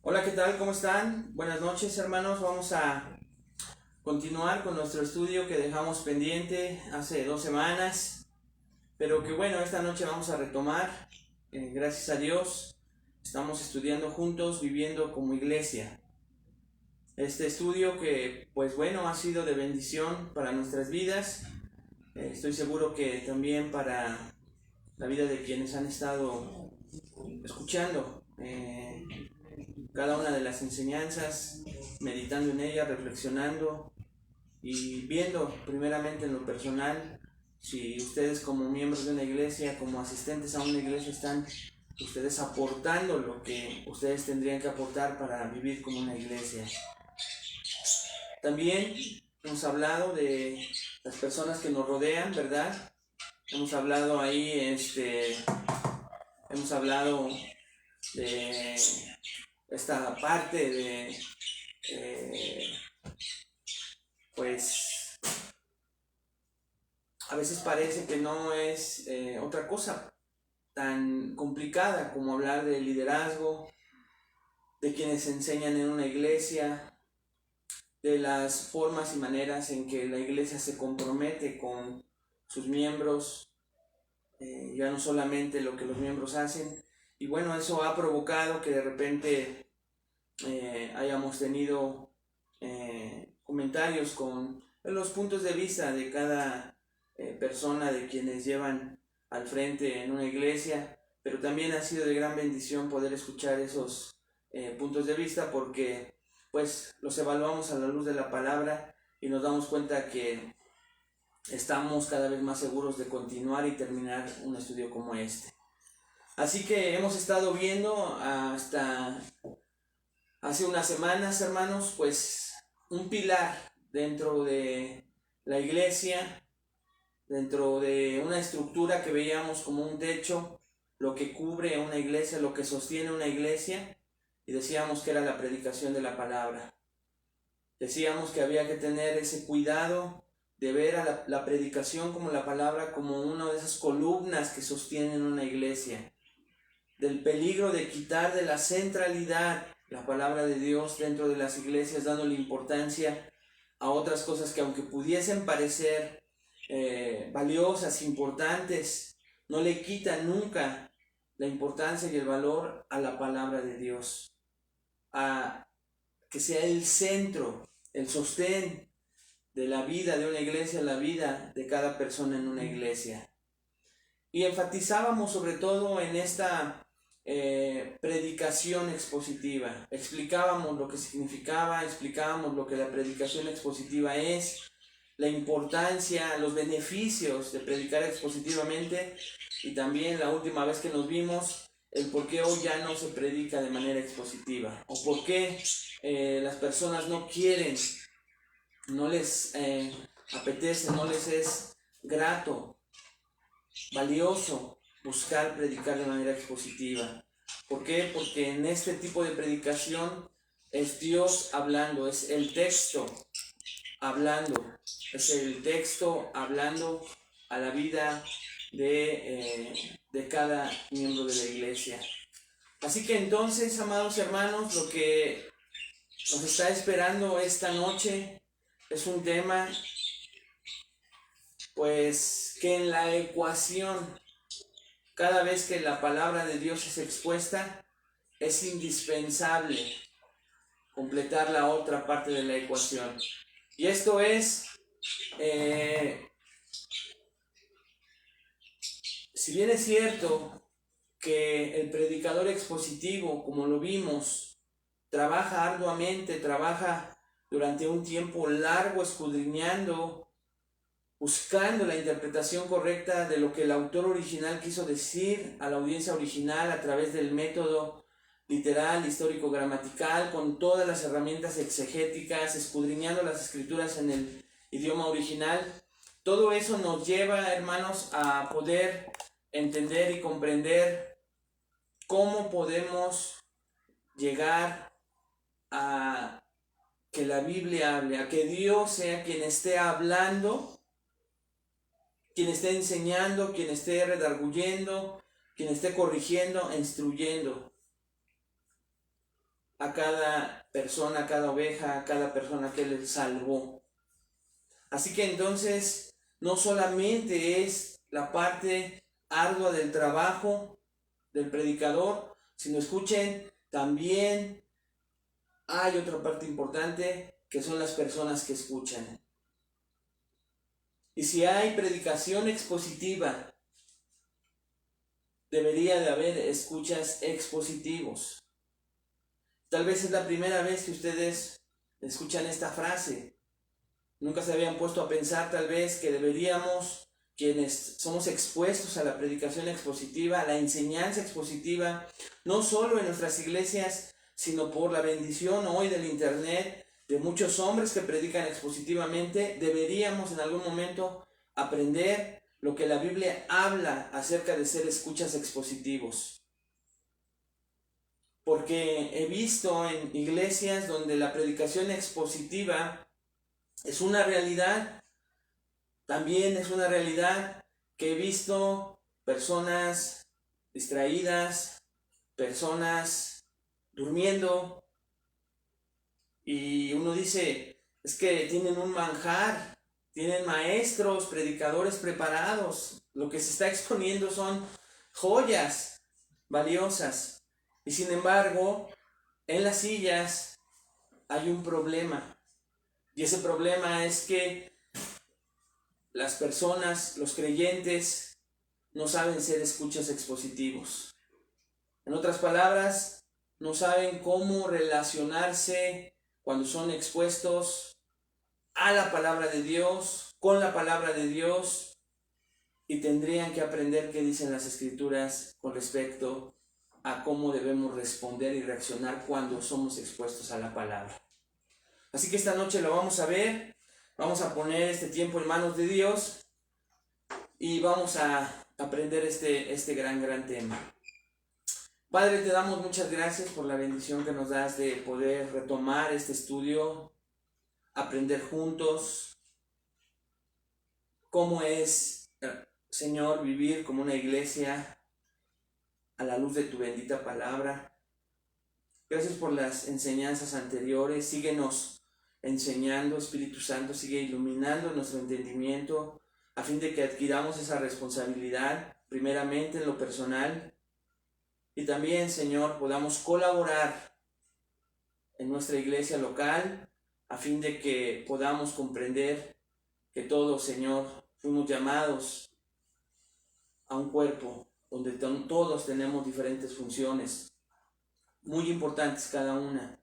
Hola, ¿qué tal? ¿Cómo están? Buenas noches, hermanos. Vamos a continuar con nuestro estudio que dejamos pendiente hace 2 semanas, pero que bueno, esta noche vamos a retomar. Gracias a Dios, estamos estudiando juntos, viviendo como iglesia. Este estudio que, pues bueno, ha sido de bendición para nuestras vidas. Estoy seguro que también para la vida de quienes han estado escuchando cada una de las enseñanzas, meditando en ella, reflexionando y viendo primeramente en lo personal si ustedes como miembros de una iglesia, como asistentes a una iglesia, están ustedes aportando lo que ustedes tendrían que aportar para vivir como una iglesia. También hemos hablado de las personas que nos rodean, ¿verdad? Hemos hablado ahí, hemos hablado de esta parte de, eh, pues, a veces parece que no es otra cosa tan complicada como hablar de liderazgo, de quienes enseñan en una iglesia, de las formas y maneras en que la iglesia se compromete con sus miembros, ya no solamente lo que los miembros hacen. Y bueno, eso ha provocado que de repente hayamos tenido comentarios con los puntos de vista de cada persona de quienes llevan al frente en una iglesia, pero también ha sido de gran bendición poder escuchar esos puntos de vista porque pues los evaluamos a la luz de la palabra y nos damos cuenta que estamos cada vez más seguros de continuar y terminar un estudio como este. Así que hemos estado viendo hasta hace unas semanas, hermanos, pues un pilar dentro de la iglesia, dentro de una estructura que veíamos como un techo, lo que cubre una iglesia, lo que sostiene una iglesia, y decíamos que era la predicación de la palabra. Decíamos que había que tener ese cuidado de ver a la predicación como la palabra, como una de esas columnas que sostienen una iglesia, del peligro de quitar de la centralidad la palabra de Dios dentro de las iglesias, dándole importancia a otras cosas que aunque pudiesen parecer valiosas, importantes, no le quitan nunca la importancia y el valor a la palabra de Dios, a que sea el centro, el sostén de la vida de una iglesia, la vida de cada persona en una iglesia. Y enfatizábamos sobre todo en esta predicación expositiva. Explicábamos lo que significaba, explicábamos lo que la predicación expositiva es, la importancia, los beneficios de predicar expositivamente y también la última vez que nos vimos, el por qué hoy ya no se predica de manera expositiva o por qué las personas no quieren, no les apetece, no les es grato, valioso buscar predicar de manera expositiva. ¿Por qué? Porque en este tipo de predicación es Dios hablando, es el texto hablando, es el texto hablando a la vida de cada miembro de la iglesia. Así que entonces, amados hermanos, lo que nos está esperando esta noche es un tema, pues, que en la ecuación, cada vez que la palabra de Dios es expuesta, es indispensable completar la otra parte de la ecuación. Y esto es, si bien es cierto que el predicador expositivo, como lo vimos, trabaja arduamente, trabaja durante un tiempo largo escudriñando, buscando la interpretación correcta de lo que el autor original quiso decir a la audiencia original a través del método literal, histórico, gramatical, con todas las herramientas exegéticas, escudriñando las escrituras en el idioma original. Todo eso nos lleva, hermanos, a poder entender y comprender cómo podemos llegar a que la Biblia hable, a que Dios sea quien esté hablando, quien esté enseñando, quien esté redarguyendo, quien esté corrigiendo e instruyendo. a cada persona, a cada oveja, a cada persona que Él salvó. Así que entonces no solamente es la parte ardua del trabajo del predicador, sino escuchen, también hay otra parte importante que son las personas que escuchan. Y si hay predicación expositiva, debería de haber escuchas expositivos. Tal vez es la primera vez que ustedes escuchan esta frase. Nunca se habían puesto a pensar tal vez que deberíamos, quienes somos expuestos a la predicación expositiva, a la enseñanza expositiva, no solo en nuestras iglesias, sino por la bendición hoy del internet, de muchos hombres que predican expositivamente, deberíamos en algún momento aprender lo que la Biblia habla acerca de ser escuchas expositivos. Porque he visto en iglesias donde la predicación expositiva es una realidad, también es una realidad que he visto personas distraídas, personas durmiendo, y uno dice, es que tienen un manjar, tienen maestros, predicadores preparados, lo que se está exponiendo son joyas valiosas, y sin embargo, en las sillas hay un problema, y ese problema es que las personas, los creyentes, no saben ser escuchas expositivos. En otras palabras, no saben cómo relacionarse cuando son expuestos a la palabra de Dios, con la palabra de Dios, y tendrían que aprender qué dicen las Escrituras con respecto a cómo debemos responder y reaccionar cuando somos expuestos a la palabra. Así que esta noche lo vamos a ver, vamos a poner este tiempo en manos de Dios y vamos a aprender este gran tema. Padre, te damos muchas gracias por la bendición que nos das de poder retomar este estudio, aprender juntos cómo es, Señor, vivir como una iglesia a la luz de tu bendita palabra. Gracias por las enseñanzas anteriores. Síguenos enseñando, Espíritu Santo, sigue iluminando nuestro entendimiento a fin de que adquiramos esa responsabilidad, primeramente en lo personal, y también, Señor, podamos colaborar en nuestra iglesia local a fin de que podamos comprender que todos, Señor, fuimos llamados a un cuerpo donde todos tenemos diferentes funciones, muy importantes cada una,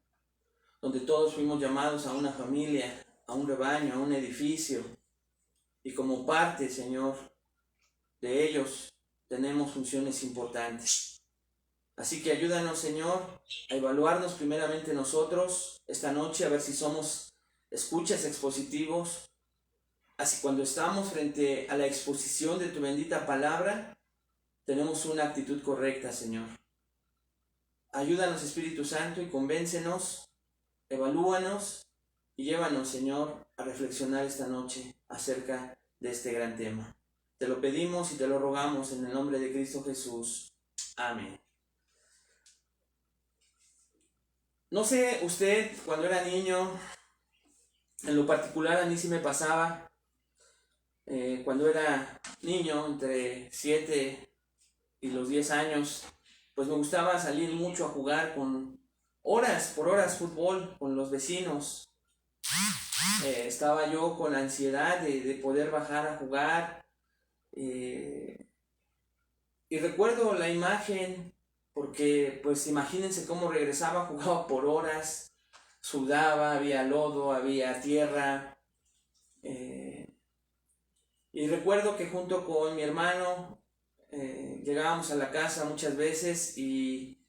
donde todos fuimos llamados a una familia, a un rebaño, a un edificio, y como parte, Señor, de ellos tenemos funciones importantes. Así que ayúdanos, Señor, a evaluarnos primeramente nosotros esta noche, a ver si somos escuchas expositivos. Así cuando estamos frente a la exposición de tu bendita palabra, tenemos una actitud correcta, Señor. Ayúdanos, Espíritu Santo, y convéncenos, evalúanos y llévanos, Señor, a reflexionar esta noche acerca de este gran tema. Te lo pedimos y te lo rogamos en el nombre de Cristo Jesús. Amén. No sé usted, cuando era niño, en lo particular a mí sí me pasaba, cuando era niño, entre 7 y los 10 años, pues me gustaba salir mucho a jugar con horas por horas fútbol con los vecinos. Estaba yo con la ansiedad de poder bajar a jugar, y recuerdo la imagen, porque pues imagínense cómo regresaba, jugaba por horas, sudaba, había lodo, había tierra, y recuerdo que junto con mi hermano llegábamos a la casa muchas veces y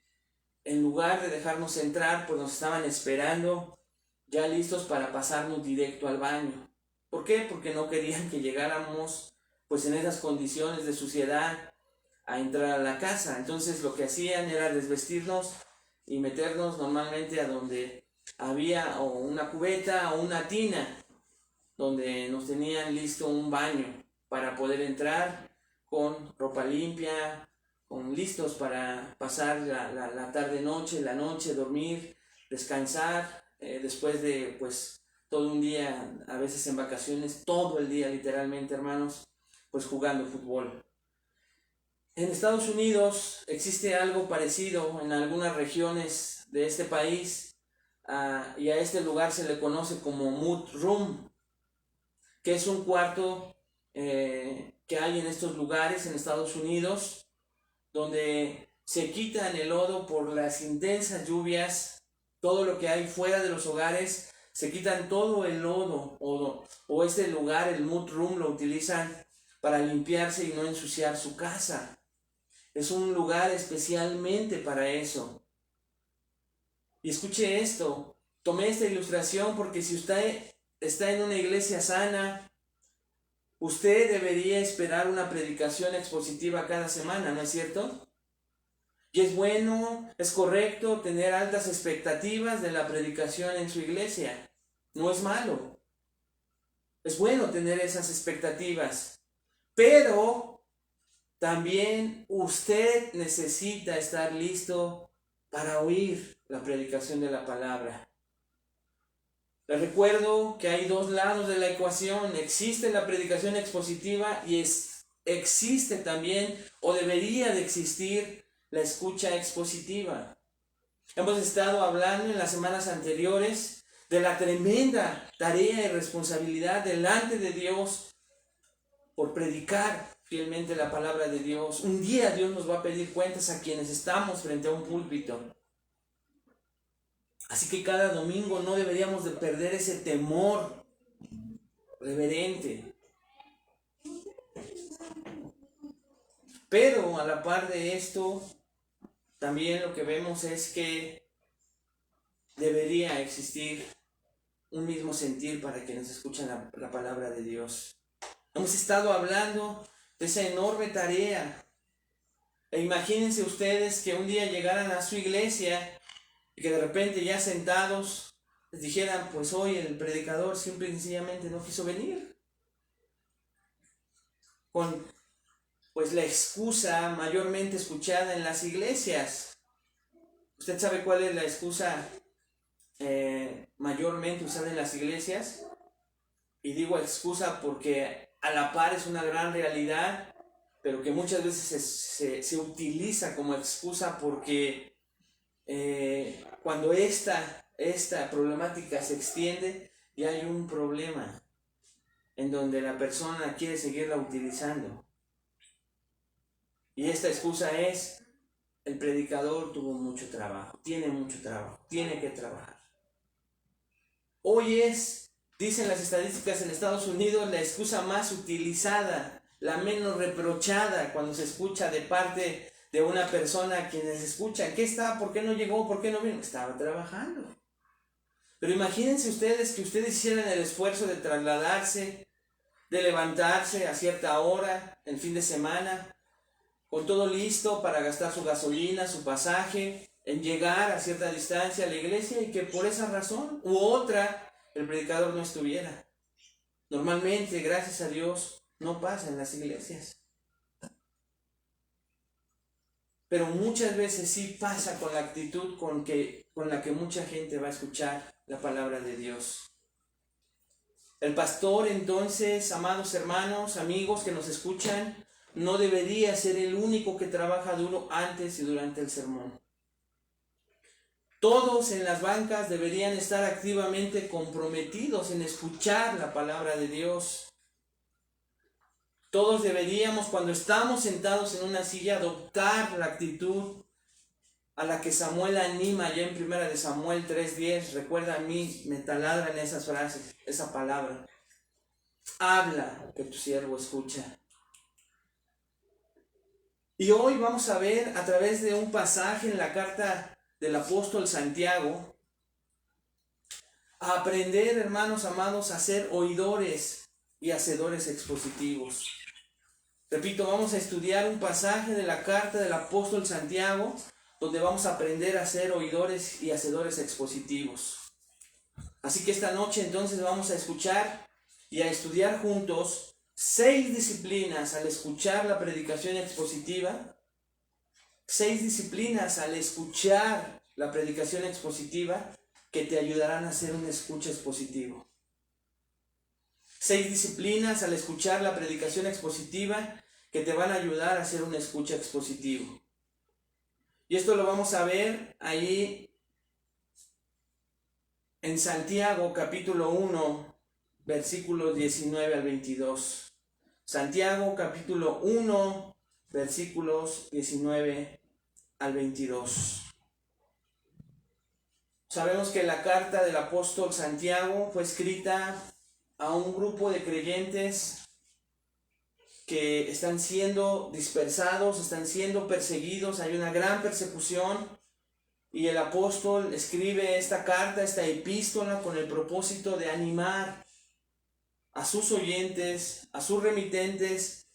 en lugar de dejarnos entrar, pues nos estaban esperando ya listos para pasarnos directo al baño. ¿Por qué? Porque no querían que llegáramos pues en esas condiciones de suciedad a entrar a la casa. Entonces lo que hacían era desvestirnos y meternos normalmente a donde había o una cubeta o una tina, donde nos tenían listo un baño para poder entrar con ropa limpia, listos para pasar la tarde-noche, la noche, dormir descansar después de pues todo un día, a veces en vacaciones, todo el día literalmente, hermanos, pues jugando fútbol. En Estados Unidos existe algo parecido en algunas regiones de este país, y a este lugar se le conoce como mood room, que es un cuarto que hay en estos lugares en Estados Unidos, donde se quitan el lodo por las intensas lluvias, todo lo que hay fuera de los hogares, se quitan todo el lodo, o este lugar, el mood room, lo utilizan para limpiarse y no ensuciar su casa. Es un lugar especialmente para eso. Y escuche esto, tomé esta ilustración porque si usted está en una iglesia sana, usted debería esperar una predicación expositiva cada semana, ¿no es cierto? Y es bueno, es correcto tener altas expectativas de la predicación en su iglesia. No es malo. Es bueno tener esas expectativas. Pero también usted necesita estar listo para oír la predicación de la palabra. Les recuerdo que hay dos lados de la ecuación. Existe la predicación expositiva y existe también, o debería de existir, la escucha expositiva. Hemos estado hablando en las semanas anteriores de la tremenda tarea y responsabilidad delante de Dios por predicar fielmente la palabra de Dios. Un día Dios nos va a pedir cuentas a quienes estamos frente a un púlpito. Así que cada domingo no deberíamos de perder ese temor reverente. Pero a la par de esto, también lo que vemos es que debería existir un mismo sentir para quienes escuchan la palabra de Dios. Hemos estado hablando de esa enorme tarea. E imagínense ustedes que un día llegaran a su iglesia y que de repente ya sentados les dijeran, pues hoy el predicador simple y sencillamente no quiso venir. Con pues la excusa mayormente escuchada en las iglesias. ¿Usted sabe cuál es la excusa mayormente usada en las iglesias? Y digo excusa porque a la par es una gran realidad, pero que muchas veces se utiliza como excusa porque cuando esta problemática se extiende, ya hay un problema en donde la persona quiere seguirla utilizando. Y esta excusa es, el predicador tuvo mucho trabajo, tiene mucho trabajo, tiene que trabajar. Hoy es, dicen las estadísticas en Estados Unidos, la excusa más utilizada, la menos reprochada cuando se escucha de parte de una persona a quienes escuchan. ¿Qué está? ¿Por qué no llegó? ¿Por qué no vino? Estaba trabajando. Pero imagínense ustedes que ustedes hicieran el esfuerzo de trasladarse, de levantarse a cierta hora, el fin de semana, con todo listo para gastar su gasolina, su pasaje, en llegar a cierta distancia a la iglesia y que por esa razón u otra el predicador no estuviera. Normalmente, gracias a Dios, no pasa en las iglesias. Pero muchas veces sí pasa con la actitud con la que mucha gente va a escuchar la palabra de Dios. El pastor, entonces, amados hermanos, amigos que nos escuchan, no debería ser el único que trabaja duro antes y durante el sermón. Todos en las bancas deberían estar activamente comprometidos en escuchar la palabra de Dios. Todos deberíamos, cuando estamos sentados en una silla, adoptar la actitud a la que Samuel anima ya en 1 Samuel 3:10. Recuerda, a mí me taladran esas frases, esa palabra. Habla, que tu siervo escucha. Y hoy vamos a ver a través de un pasaje en la carta del apóstol Santiago, a aprender, hermanos amados, a ser oidores y hacedores expositivos. Repito, vamos a estudiar un pasaje de la carta del apóstol Santiago, donde vamos a aprender a ser oidores y hacedores expositivos. Así que esta noche entonces vamos a escuchar y a estudiar juntos 6 disciplinas al escuchar la predicación expositiva, 6 disciplinas al escuchar la predicación expositiva, que te ayudarán a ser un escucha expositivo. 6 disciplinas al escuchar la predicación expositiva que te van a ayudar a ser un escucha expositivo. Y esto lo vamos a ver ahí en Santiago capítulo 1, versículos 19 al 22. Santiago capítulo 1, versículos 19 al 22. Sabemos que la carta del apóstol Santiago fue escrita a un grupo de creyentes que están siendo dispersados, están siendo perseguidos, hay una gran persecución, y el apóstol escribe esta carta, esta epístola, con el propósito de animar a sus oyentes, a sus remitentes,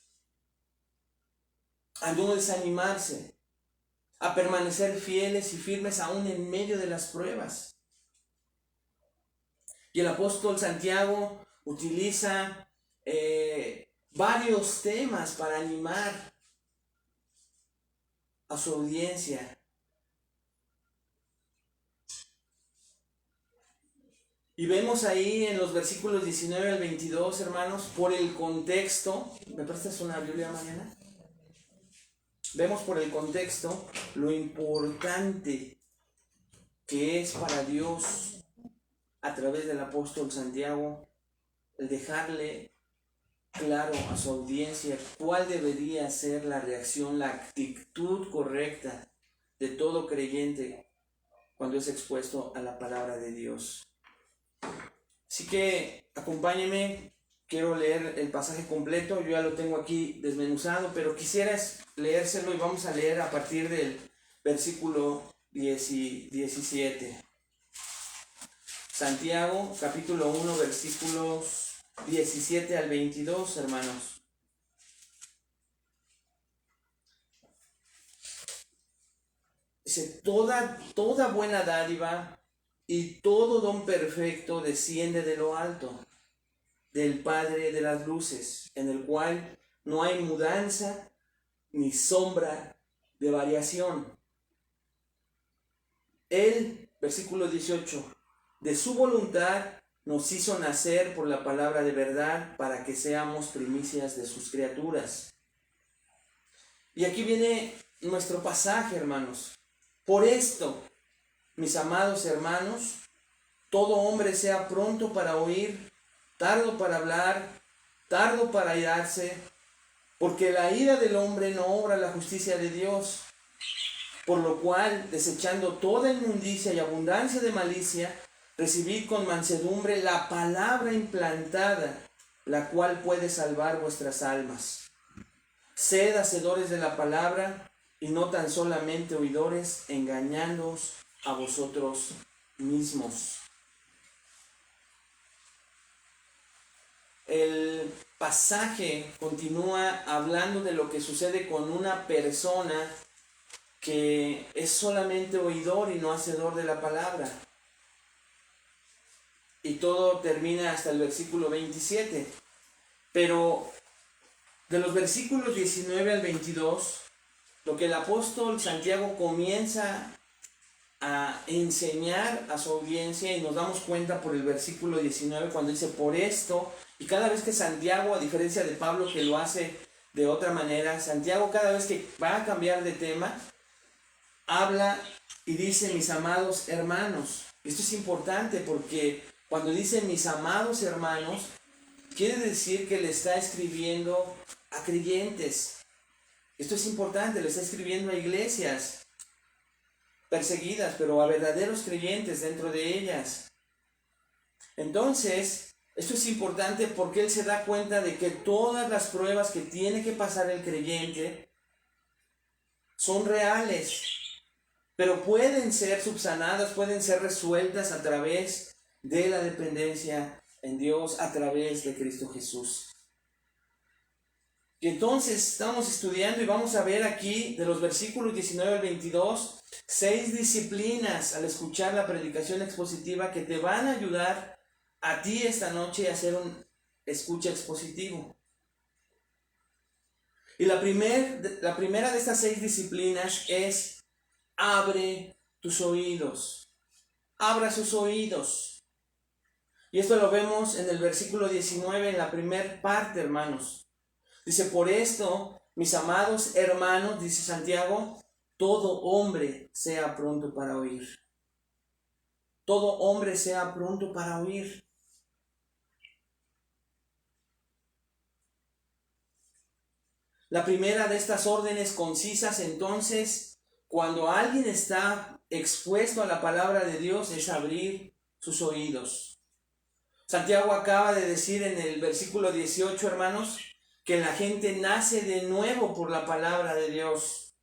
a no desanimarse, a permanecer fieles y firmes aún en medio de las pruebas. Y el apóstol Santiago utiliza varios temas para animar a su audiencia. Y vemos ahí en los versículos 19 al 22, hermanos, por el contexto. ¿Me prestas una Biblia mañana? Vemos por el contexto lo importante que es para Dios, a través del apóstol Santiago, el dejarle claro a su audiencia cuál debería ser la reacción, la actitud correcta de todo creyente cuando es expuesto a la palabra de Dios. Así que acompáñenme, quiero leer el pasaje completo, yo ya lo tengo aquí desmenuzado, pero quisiera leérselo y vamos a leer a partir del versículo 17. Santiago, capítulo 1, versículos 17 al 22, hermanos. Dice, toda buena dádiva y todo don perfecto desciende de lo alto, del Padre de las luces, en el cual no hay mudanza ni sombra de variación. Él, versículo 18, de su voluntad nos hizo nacer por la palabra de verdad para que seamos primicias de sus criaturas. Y aquí viene nuestro pasaje, hermanos. Por esto, mis amados hermanos, todo hombre sea pronto para oír, tardo para hablar, tardo para airarse, porque la ira del hombre no obra la justicia de Dios. Por lo cual, desechando toda inmundicia y abundancia de malicia, recibid con mansedumbre la palabra implantada, la cual puede salvar vuestras almas. Sed hacedores de la palabra y no tan solamente oidores, engañándoos a vosotros mismos. El pasaje continúa hablando de lo que sucede con una persona que es solamente oidor y no hacedor de la palabra. Y todo termina hasta el versículo 27. Pero de los versículos 19 al 22, lo que el apóstol Santiago comienza a enseñar a su audiencia, y nos damos cuenta por el versículo 19 cuando dice por esto, y cada vez que Santiago, a diferencia de Pablo que lo hace de otra manera, Santiago cada vez que va a cambiar de tema, habla y dice mis amados hermanos. Esto es importante porque cuando dice mis amados hermanos, quiere decir que le está escribiendo a creyentes. Esto es importante, le está escribiendo a iglesias perseguidas, pero a verdaderos creyentes dentro de ellas. Entonces, esto es importante porque él se da cuenta de que todas las pruebas que tiene que pasar el creyente son reales, pero pueden ser subsanadas, pueden ser resueltas a través de la dependencia en Dios, a través de Cristo Jesús. Y entonces estamos estudiando y vamos a ver aquí de los versículos 19 al 22, 6 disciplinas al escuchar la predicación expositiva que te van a ayudar a ti esta noche a hacer un escucha expositivo. Y la primera de estas 6 disciplinas es abre tus oídos. abra sus oídos. Y esto lo vemos en el versículo 19, en la primera parte, hermanos. Dice, por esto, mis amados hermanos, dice Santiago, todo hombre sea pronto para oír. Todo hombre sea pronto para oír. La primera de estas órdenes concisas, entonces, cuando alguien está expuesto a la palabra de Dios, es abrir sus oídos. Santiago acaba de decir en el versículo 18, hermanos, que la gente nace de nuevo por la palabra de Dios.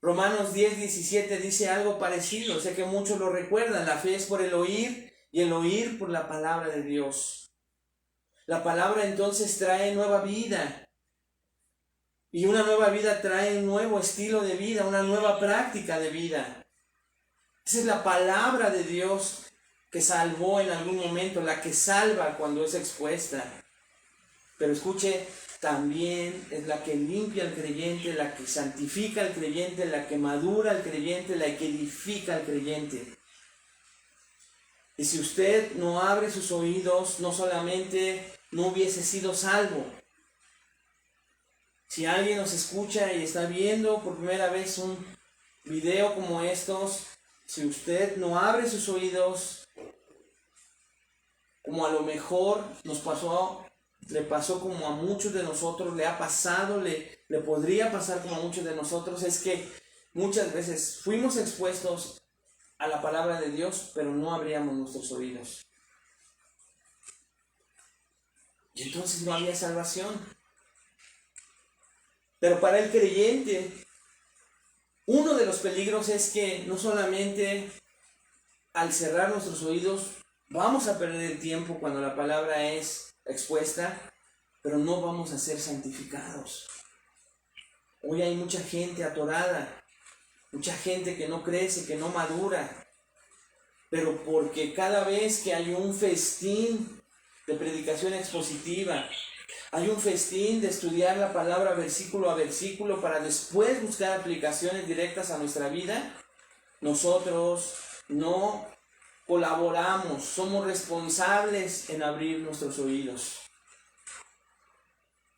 Romanos 10:17 dice algo parecido, sé que muchos lo recuerdan, la fe es por el oír y el oír por la palabra de Dios. La palabra entonces trae nueva vida. Y una nueva vida trae un nuevo estilo de vida, una nueva práctica de vida. Esa es la palabra de Dios que salvó en algún momento, la que salva cuando es expuesta. Pero escuche, también es la que limpia al creyente, la que santifica al creyente, la que madura al creyente, la que edifica al creyente. Y si usted no abre sus oídos, no solamente no hubiese sido salvo. Si alguien nos escucha y está viendo por primera vez un video como estos, si usted no abre sus oídos, como a lo mejor le pasó como a muchos de nosotros, le ha pasado, le podría pasar como a muchos de nosotros, es que muchas veces fuimos expuestos a la palabra de Dios, pero no abríamos nuestros oídos. Y entonces no había salvación. Pero para el creyente, uno de los peligros es que no solamente al cerrar nuestros oídos vamos a perder el tiempo cuando la palabra es expuesta, pero no vamos a ser santificados. Hoy hay mucha gente atorada, mucha gente que no crece, que no madura, pero porque cada vez que hay un festín de predicación expositiva, hay un festín de estudiar la palabra versículo a versículo para después buscar aplicaciones directas a nuestra vida, nosotros no colaboramos, somos responsables en abrir nuestros oídos.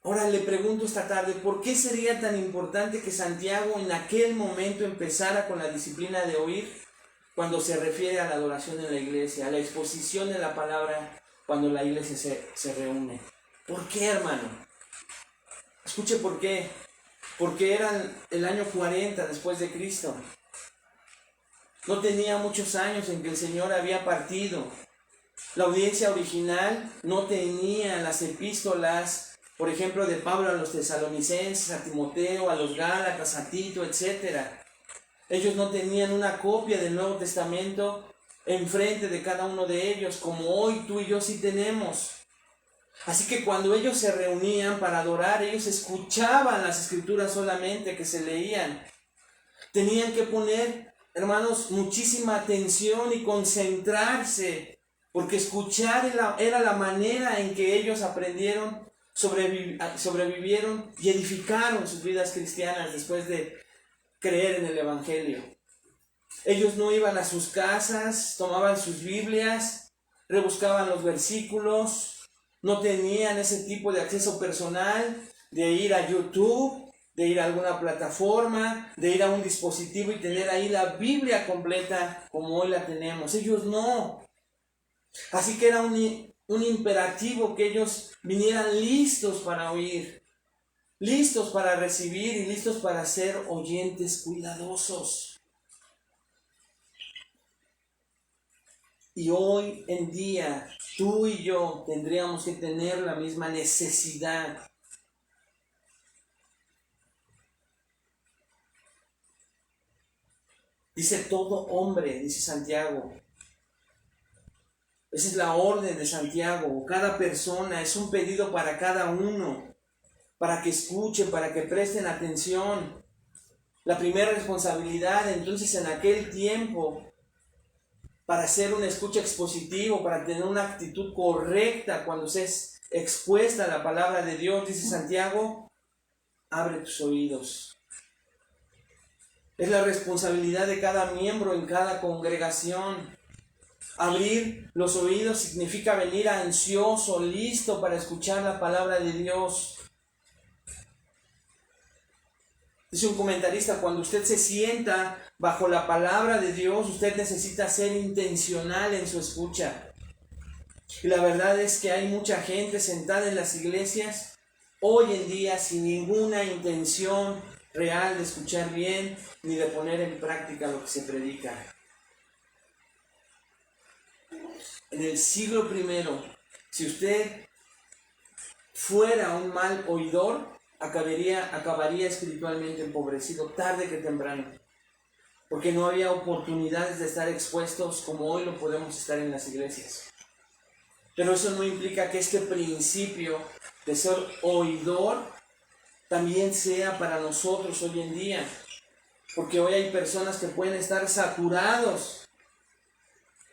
Ahora le pregunto esta tarde, ¿por qué sería tan importante que Santiago en aquel momento empezara con la disciplina de oír cuando se refiere a la adoración en la iglesia, a la exposición de la palabra cuando la iglesia se reúne? ¿Por qué, hermano? Escuche por qué. Porque era el año 40 después de Cristo. No tenía muchos años en que el Señor había partido. La audiencia original no tenía las epístolas, por ejemplo, de Pablo a los tesalonicenses, a Timoteo, a los Gálatas, a Tito, etc. Ellos no tenían una copia del Nuevo Testamento enfrente de cada uno de ellos, como hoy tú y yo sí tenemos. Así que cuando ellos se reunían para adorar, ellos escuchaban las escrituras solamente que se leían. Tenían que poner, hermanos, muchísima atención y concentrarse, porque escuchar era la manera en que ellos aprendieron, sobrevivieron y edificaron sus vidas cristianas después de creer en el Evangelio. Ellos no iban a sus casas, tomaban sus Biblias, rebuscaban los versículos, no tenían ese tipo de acceso personal de ir a YouTube, de ir a alguna plataforma, de ir a un dispositivo y tener ahí la Biblia completa como hoy la tenemos. Ellos no. Así que era un imperativo que ellos vinieran listos para oír, listos para recibir y listos para ser oyentes cuidadosos. Y hoy en día, tú y yo tendríamos que tener la misma necesidad. Dice todo hombre, dice Santiago. Esa es la orden de Santiago. Cada persona es un pedido para cada uno, para que escuchen, para que presten atención. La primera responsabilidad, entonces, en aquel tiempo, para hacer una escucha expositiva, para tener una actitud correcta cuando se es expuesta a la palabra de Dios, dice Santiago, abre tus oídos. Es la responsabilidad de cada miembro en cada congregación. Abrir los oídos significa venir ansioso, listo para escuchar la palabra de Dios. Dice un comentarista, cuando usted se sienta bajo la palabra de Dios, usted necesita ser intencional en su escucha. Y la verdad es que hay mucha gente sentada en las iglesias hoy en día sin ninguna intención real de escuchar bien ni de poner en práctica lo que se predica. En el siglo I, si usted fuera un mal oidor, acabaría espiritualmente empobrecido tarde que temprano, porque no había oportunidades de estar expuestos como hoy lo podemos estar en las iglesias. Pero eso no implica que este principio de ser oidor también sea para nosotros hoy en día, porque hoy hay personas que pueden estar saturados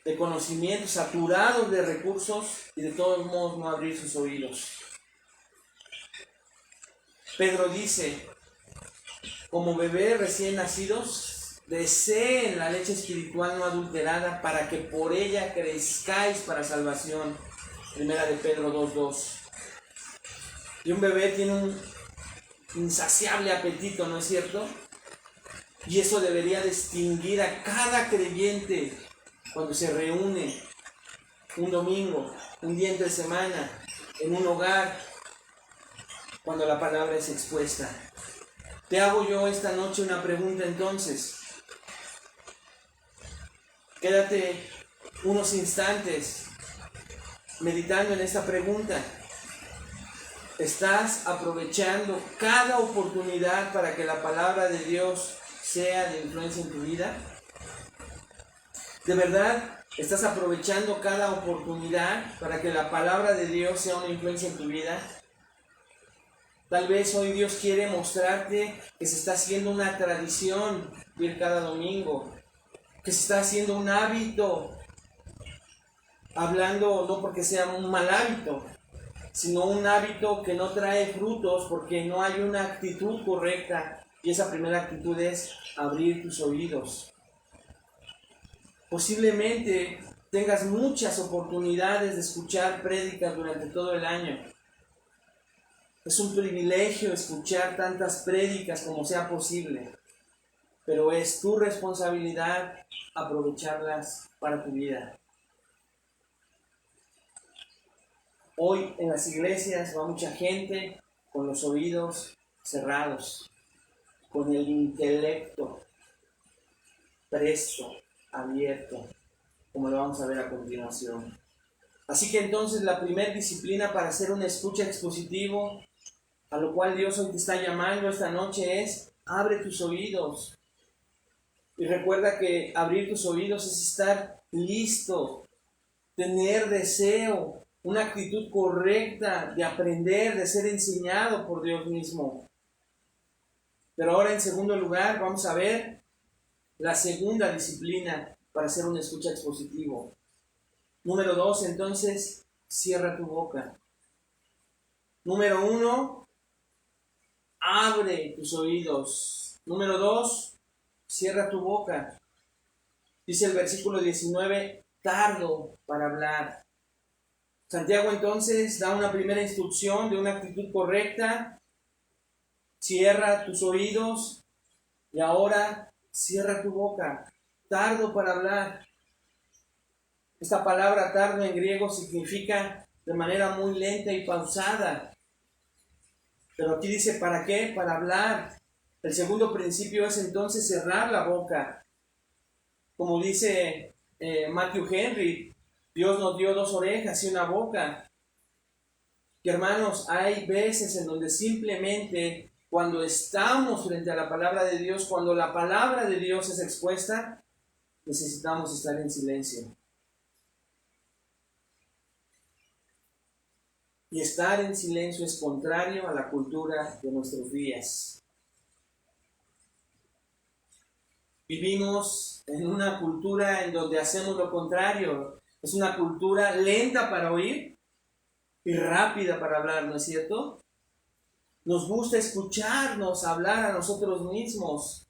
de conocimientos, saturados de recursos y de todos modos no abrir sus oídos. Pedro dice, como bebés recién nacidos, deseen la leche espiritual no adulterada para que por ella crezcáis para salvación. Primera de Pedro 2:2. Y un bebé tiene un insaciable apetito, ¿no es cierto? Y eso debería distinguir a cada creyente cuando se reúne un domingo, un día entre semana, en un hogar, cuando la palabra es expuesta. Te hago yo esta noche una pregunta entonces. Quédate unos instantes meditando en esta pregunta. ¿Estás aprovechando cada oportunidad para que la palabra de Dios sea de influencia en tu vida? ¿De verdad estás aprovechando cada oportunidad para que la palabra de Dios sea una influencia en tu vida? Tal vez hoy Dios quiere mostrarte que se está haciendo una tradición ir cada domingo, que se está haciendo un hábito, hablando no porque sea un mal hábito, sino un hábito que no trae frutos porque no hay una actitud correcta. Y esa primera actitud es abrir tus oídos. Posiblemente tengas muchas oportunidades de escuchar prédicas durante todo el año. Es un privilegio escuchar tantas prédicas como sea posible, pero es tu responsabilidad aprovecharlas para tu vida. Hoy en las iglesias va mucha gente con los oídos cerrados, con el intelecto presto, abierto, como lo vamos a ver a continuación. Así que entonces la primera disciplina para hacer una escucha expositivo, a lo cual Dios hoy te está llamando esta noche, es abre tus oídos. Y recuerda que abrir tus oídos es estar listo, tener deseo, una actitud correcta de aprender, de ser enseñado por Dios mismo. Pero ahora en segundo lugar vamos a ver la segunda disciplina para hacer una escucha expositivo. Número 2, entonces, cierra tu boca. Número 1, abre tus oídos. Número 2, cierra tu boca. Dice el versículo 19, tardo para hablar. Santiago entonces da una primera instrucción de una actitud correcta. Cierra tus oídos y ahora cierra tu boca. Tardo para hablar. Esta palabra tardo en griego significa de manera muy lenta y pausada. Pero aquí dice, ¿para qué? Para hablar. El segundo principio es entonces cerrar la boca. Como dice Matthew Henry, Dios nos dio 2 orejas y una boca. Y hermanos, hay veces en donde simplemente cuando estamos frente a la palabra de Dios, cuando la palabra de Dios es expuesta, necesitamos estar en silencio. Y estar en silencio es contrario a la cultura de nuestros días. Vivimos en una cultura en donde hacemos lo contrario. Es una cultura lenta para oír y rápida para hablar, ¿no es cierto? Nos gusta escucharnos hablar a nosotros mismos.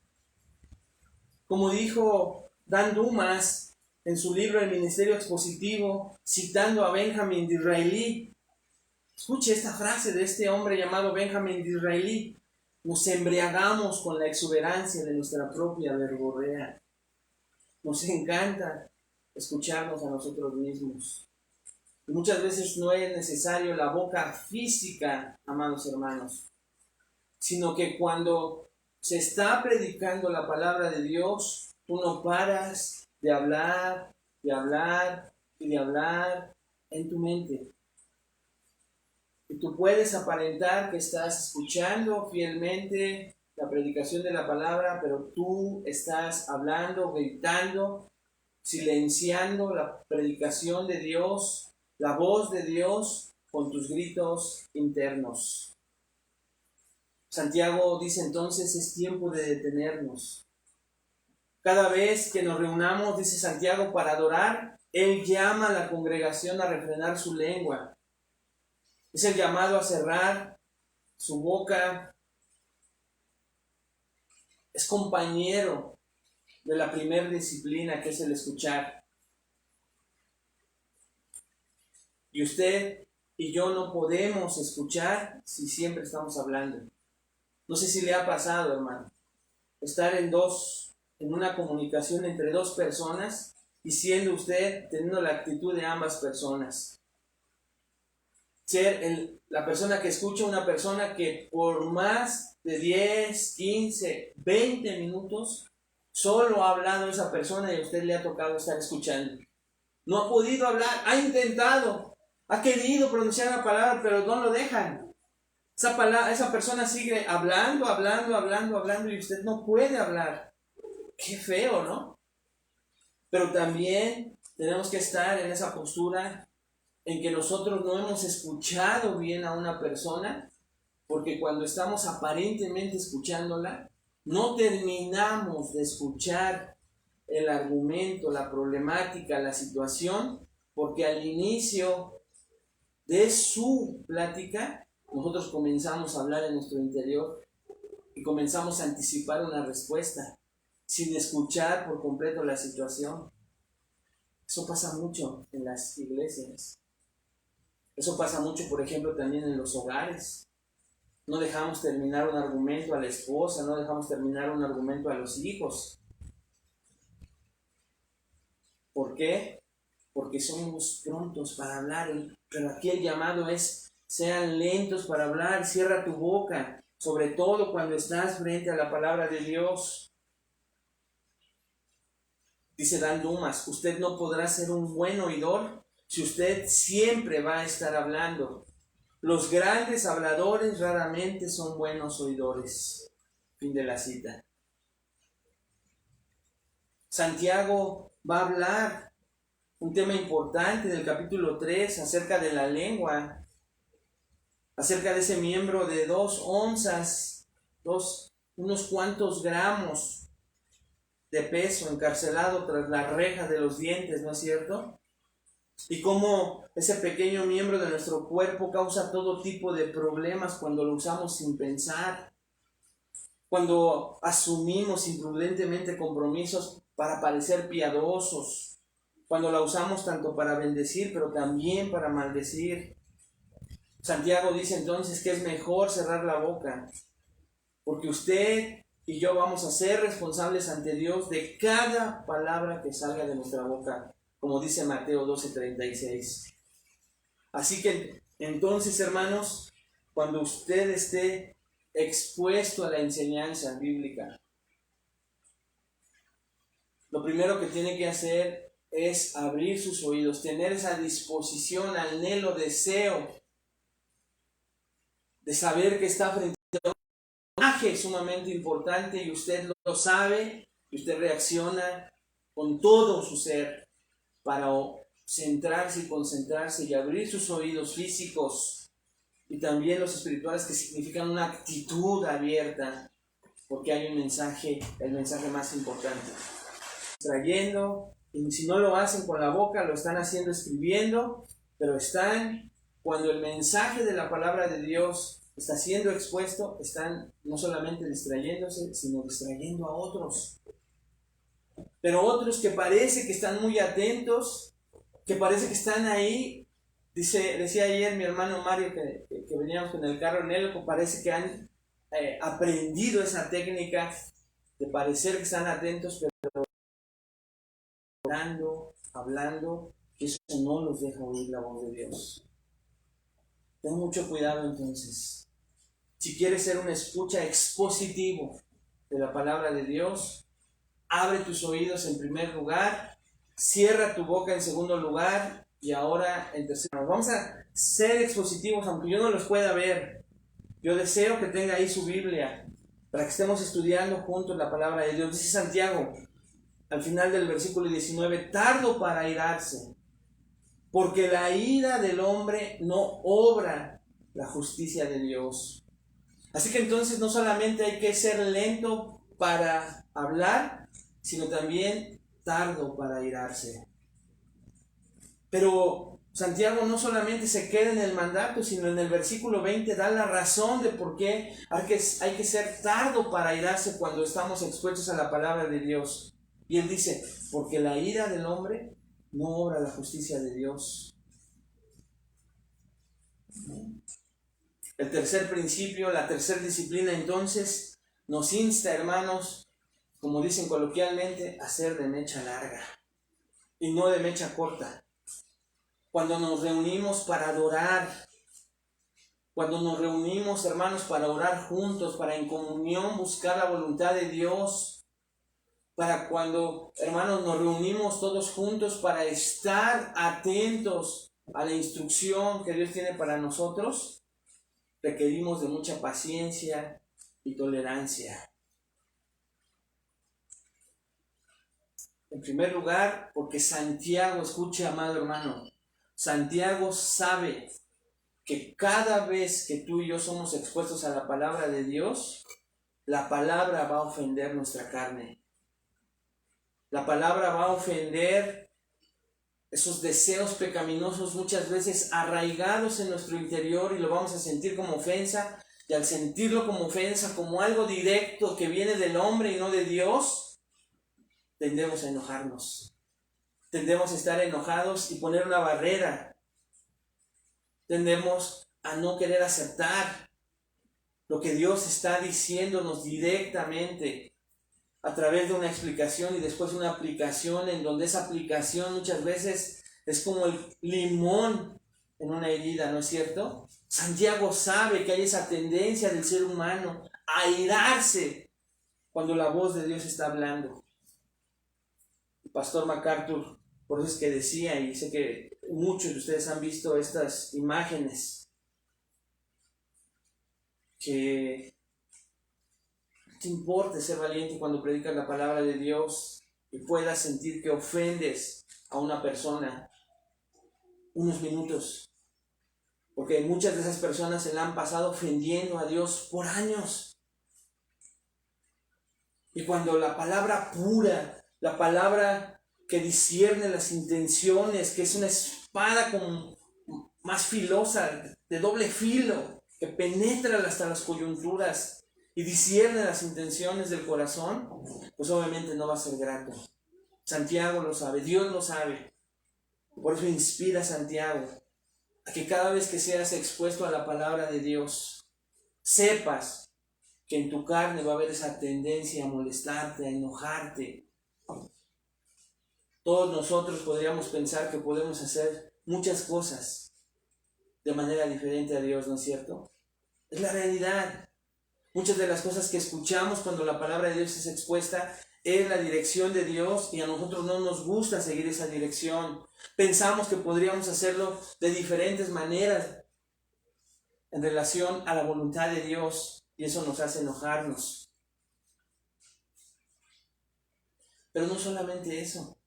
Como dijo Dan Dumas en su libro El Ministerio Expositivo, citando a Benjamin Disraeli, escuche esta frase de este hombre llamado Benjamin Disraeli: nos embriagamos con la exuberancia de nuestra propia verborrea. Nos encanta escucharnos a nosotros mismos. Y muchas veces no es necesario la boca física, amados hermanos, sino que cuando se está predicando la palabra de Dios, tú no paras de hablar, de hablar y de hablar en tu mente. Y tú puedes aparentar que estás escuchando fielmente la predicación de la palabra, pero tú estás hablando, gritando, silenciando la predicación de Dios, la voz de Dios, con tus gritos internos. Santiago dice entonces: es tiempo de detenernos. Cada vez que nos reunamos, dice Santiago, para adorar, Él llama a la congregación a refrenar su lengua. Es el llamado a cerrar su boca. Es compañero de la primera disciplina, que es el escuchar. Y usted y yo no podemos escuchar si siempre estamos hablando. No sé si le ha pasado, hermano, estar en una comunicación entre dos personas y siendo usted teniendo la actitud de ambas personas. Ser la persona que escucha, una persona que por más de 10, 15, 20 minutos solo ha hablado esa persona y a usted le ha tocado estar escuchando. No ha podido hablar, ha intentado, ha querido pronunciar la palabra, pero no lo dejan. Esa persona sigue hablando y usted no puede hablar. Qué feo, ¿no? Pero también tenemos que estar en esa postura en que nosotros no hemos escuchado bien a una persona, porque cuando estamos aparentemente escuchándola, no terminamos de escuchar el argumento, la problemática, la situación, porque al inicio de su plática, nosotros comenzamos a hablar en nuestro interior y comenzamos a anticipar una respuesta sin escuchar por completo la situación. Eso pasa mucho en las iglesias. Eso pasa mucho, por ejemplo, también en los hogares. No dejamos terminar un argumento a la esposa, no dejamos terminar un argumento a los hijos. ¿Por qué? Porque somos prontos para hablar, pero aquí el llamado es: sean lentos para hablar, cierra tu boca, sobre todo cuando estás frente a la palabra de Dios. Dice Dan Dumas: usted no podrá ser un buen oidor si usted siempre va a estar hablando. Los grandes habladores raramente son buenos oidores. Fin de la cita. Santiago va a hablar un tema importante del capítulo 3 acerca de la lengua, acerca de ese miembro de 2 onzas, unos cuantos gramos de peso, encarcelado tras las rejas de los dientes, ¿no es cierto? Y cómo ese pequeño miembro de nuestro cuerpo causa todo tipo de problemas cuando lo usamos sin pensar, cuando asumimos imprudentemente compromisos para parecer piadosos, cuando la usamos tanto para bendecir pero también para maldecir. Santiago dice entonces que es mejor cerrar la boca, porque usted y yo vamos a ser responsables ante Dios de cada palabra que salga de nuestra boca, como dice Mateo 12:36. Así que entonces, hermanos, cuando usted esté expuesto a la enseñanza bíblica, lo primero que tiene que hacer es abrir sus oídos, tener esa disposición, anhelo, deseo de saber que está frente a un mensaje sumamente importante y usted lo sabe y usted reacciona con todo su ser para centrarse y concentrarse y abrir sus oídos físicos y también los espirituales, que significan una actitud abierta, porque hay un mensaje, el mensaje más importante. Trayendo, y si no lo hacen con la boca, lo están haciendo escribiendo, pero están, cuando el mensaje de la palabra de Dios está siendo expuesto, están no solamente distrayéndose, sino distrayendo a otros. pero otros que parece que están muy atentos, que parece que están ahí. Decía ayer mi hermano Mario que veníamos con el carro en él, que parece que han aprendido esa técnica de parecer que están atentos, pero hablando, eso no los deja oír la voz de Dios. Ten mucho cuidado entonces. Si quieres ser un escucha expositivo de la palabra de Dios, abre tus oídos en primer lugar, cierra tu boca en segundo lugar y ahora en tercer lugar. Vamos a ser expositivos, aunque yo no los pueda ver. Yo deseo que tenga ahí su Biblia para que estemos estudiando juntos la palabra de Dios. Dice Santiago, al final del versículo 19, tardo para airarse, porque la ira del hombre no obra la justicia de Dios. Así que entonces no solamente hay que ser lento para hablar, sino también tardo para airarse. Pero Santiago no solamente se queda en el mandato, sino en el versículo 20 da la razón de por qué hay que ser tardo para airarse cuando estamos expuestos a la palabra de Dios. Y él dice, porque la ira del hombre no obra la justicia de Dios. El tercer principio, la tercera disciplina entonces nos insta, hermanos, como dicen coloquialmente, a ser de mecha larga y no de mecha corta. Cuando nos reunimos para adorar, cuando nos reunimos, hermanos, para orar juntos, para en comunión buscar la voluntad de Dios, para cuando, hermanos, nos reunimos todos juntos para estar atentos a la instrucción que Dios tiene para nosotros, requerimos de mucha paciencia y tolerancia. En primer lugar, porque Santiago, escuche, amado hermano, Santiago sabe que cada vez que tú y yo somos expuestos a la palabra de Dios, la palabra va a ofender nuestra carne. La palabra va a ofender esos deseos pecaminosos muchas veces arraigados en nuestro interior y lo vamos a sentir como ofensa. Y al sentirlo como ofensa, como algo directo que viene del hombre y no de Dios, tendemos a enojarnos. Tendemos a estar enojados y poner una barrera. Tendemos a no querer aceptar lo que Dios está diciéndonos directamente a través de una explicación y después una aplicación, en donde esa aplicación muchas veces es como el limón en una herida, ¿no es cierto? Santiago sabe que hay esa tendencia del ser humano a airarse cuando la voz de Dios está hablando. El pastor MacArthur, por eso es que decía, y sé que muchos de ustedes han visto estas imágenes, que no te importa ser valiente cuando predicas la palabra de Dios y puedas sentir que ofendes a una persona unos minutos, porque muchas de esas personas se la han pasado ofendiendo a Dios por años. Y cuando la palabra pura, la palabra que discierne las intenciones, que es una espada como más filosa, de doble filo, que penetra hasta las coyunturas y discierne las intenciones del corazón, pues obviamente no va a ser grato. Santiago lo sabe, Dios lo sabe. Por eso inspira a Santiago a que cada vez que seas expuesto a la palabra de Dios, sepas que en tu carne va a haber esa tendencia a molestarte, a enojarte. Todos nosotros podríamos pensar que podemos hacer muchas cosas de manera diferente a Dios, ¿no es cierto? Es la realidad. Muchas de las cosas que escuchamos cuando la palabra de Dios es expuesta es la dirección de Dios y a nosotros no nos gusta seguir esa dirección. Pensamos que podríamos hacerlo de diferentes maneras en relación a la voluntad de Dios y eso nos hace enojarnos. Pero no solamente eso.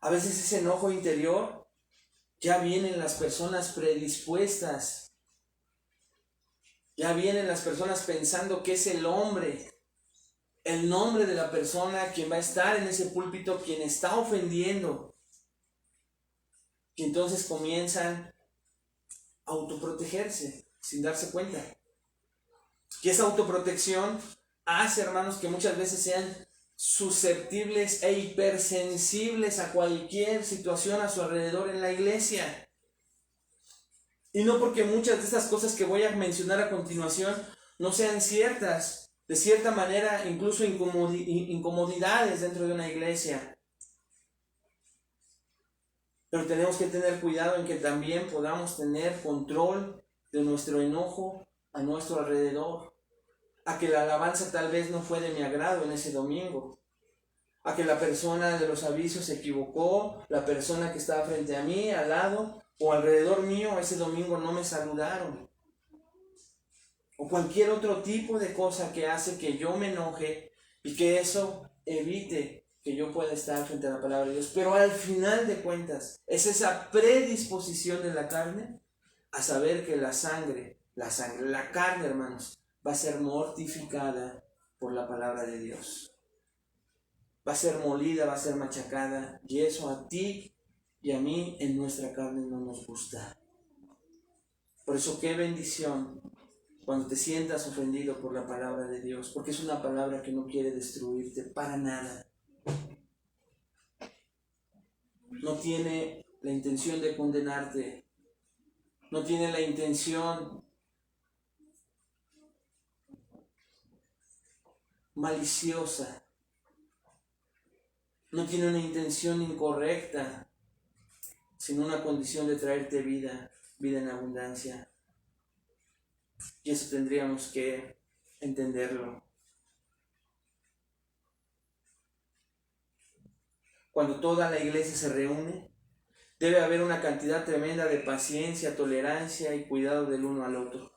A veces ese enojo interior ya vienen las personas predispuestas. Ya vienen las personas pensando que es el nombre de la persona quien va a estar en ese púlpito, quien está ofendiendo. Y entonces comienzan a autoprotegerse sin darse cuenta. Y esa autoprotección hace, hermanos, que muchas veces sean susceptibles e hipersensibles a cualquier situación a su alrededor en la iglesia. Y no porque muchas de estas cosas que voy a mencionar a continuación no sean ciertas, de cierta manera incluso incomodidades dentro de una iglesia. Pero tenemos que tener cuidado en que también podamos tener control de nuestro enojo a nuestro alrededor. A que la alabanza tal vez no fue de mi agrado en ese domingo. A que la persona de los avisos se equivocó, la persona que estaba frente a mí, al lado o alrededor mío ese domingo no me saludaron. O cualquier otro tipo de cosa que hace que yo me enoje y que eso evite que yo pueda estar frente a la palabra de Dios. Pero al final de cuentas, es esa predisposición de la carne a saber que la carne, hermanos, va a ser mortificada por la palabra de Dios. Va a ser molida, va a ser machacada, y eso a ti y a mí en nuestra carne no nos gusta. Por eso qué bendición cuando te sientas ofendido por la palabra de Dios, porque es una palabra que no quiere destruirte para nada. No tiene la intención de condenarte, no tiene la intención maliciosa, no tiene una intención incorrecta, sino una condición de traerte vida en abundancia. Y eso tendríamos que entenderlo. Cuando toda la iglesia se reúne, debe haber una cantidad tremenda de paciencia, tolerancia y cuidado del uno al otro.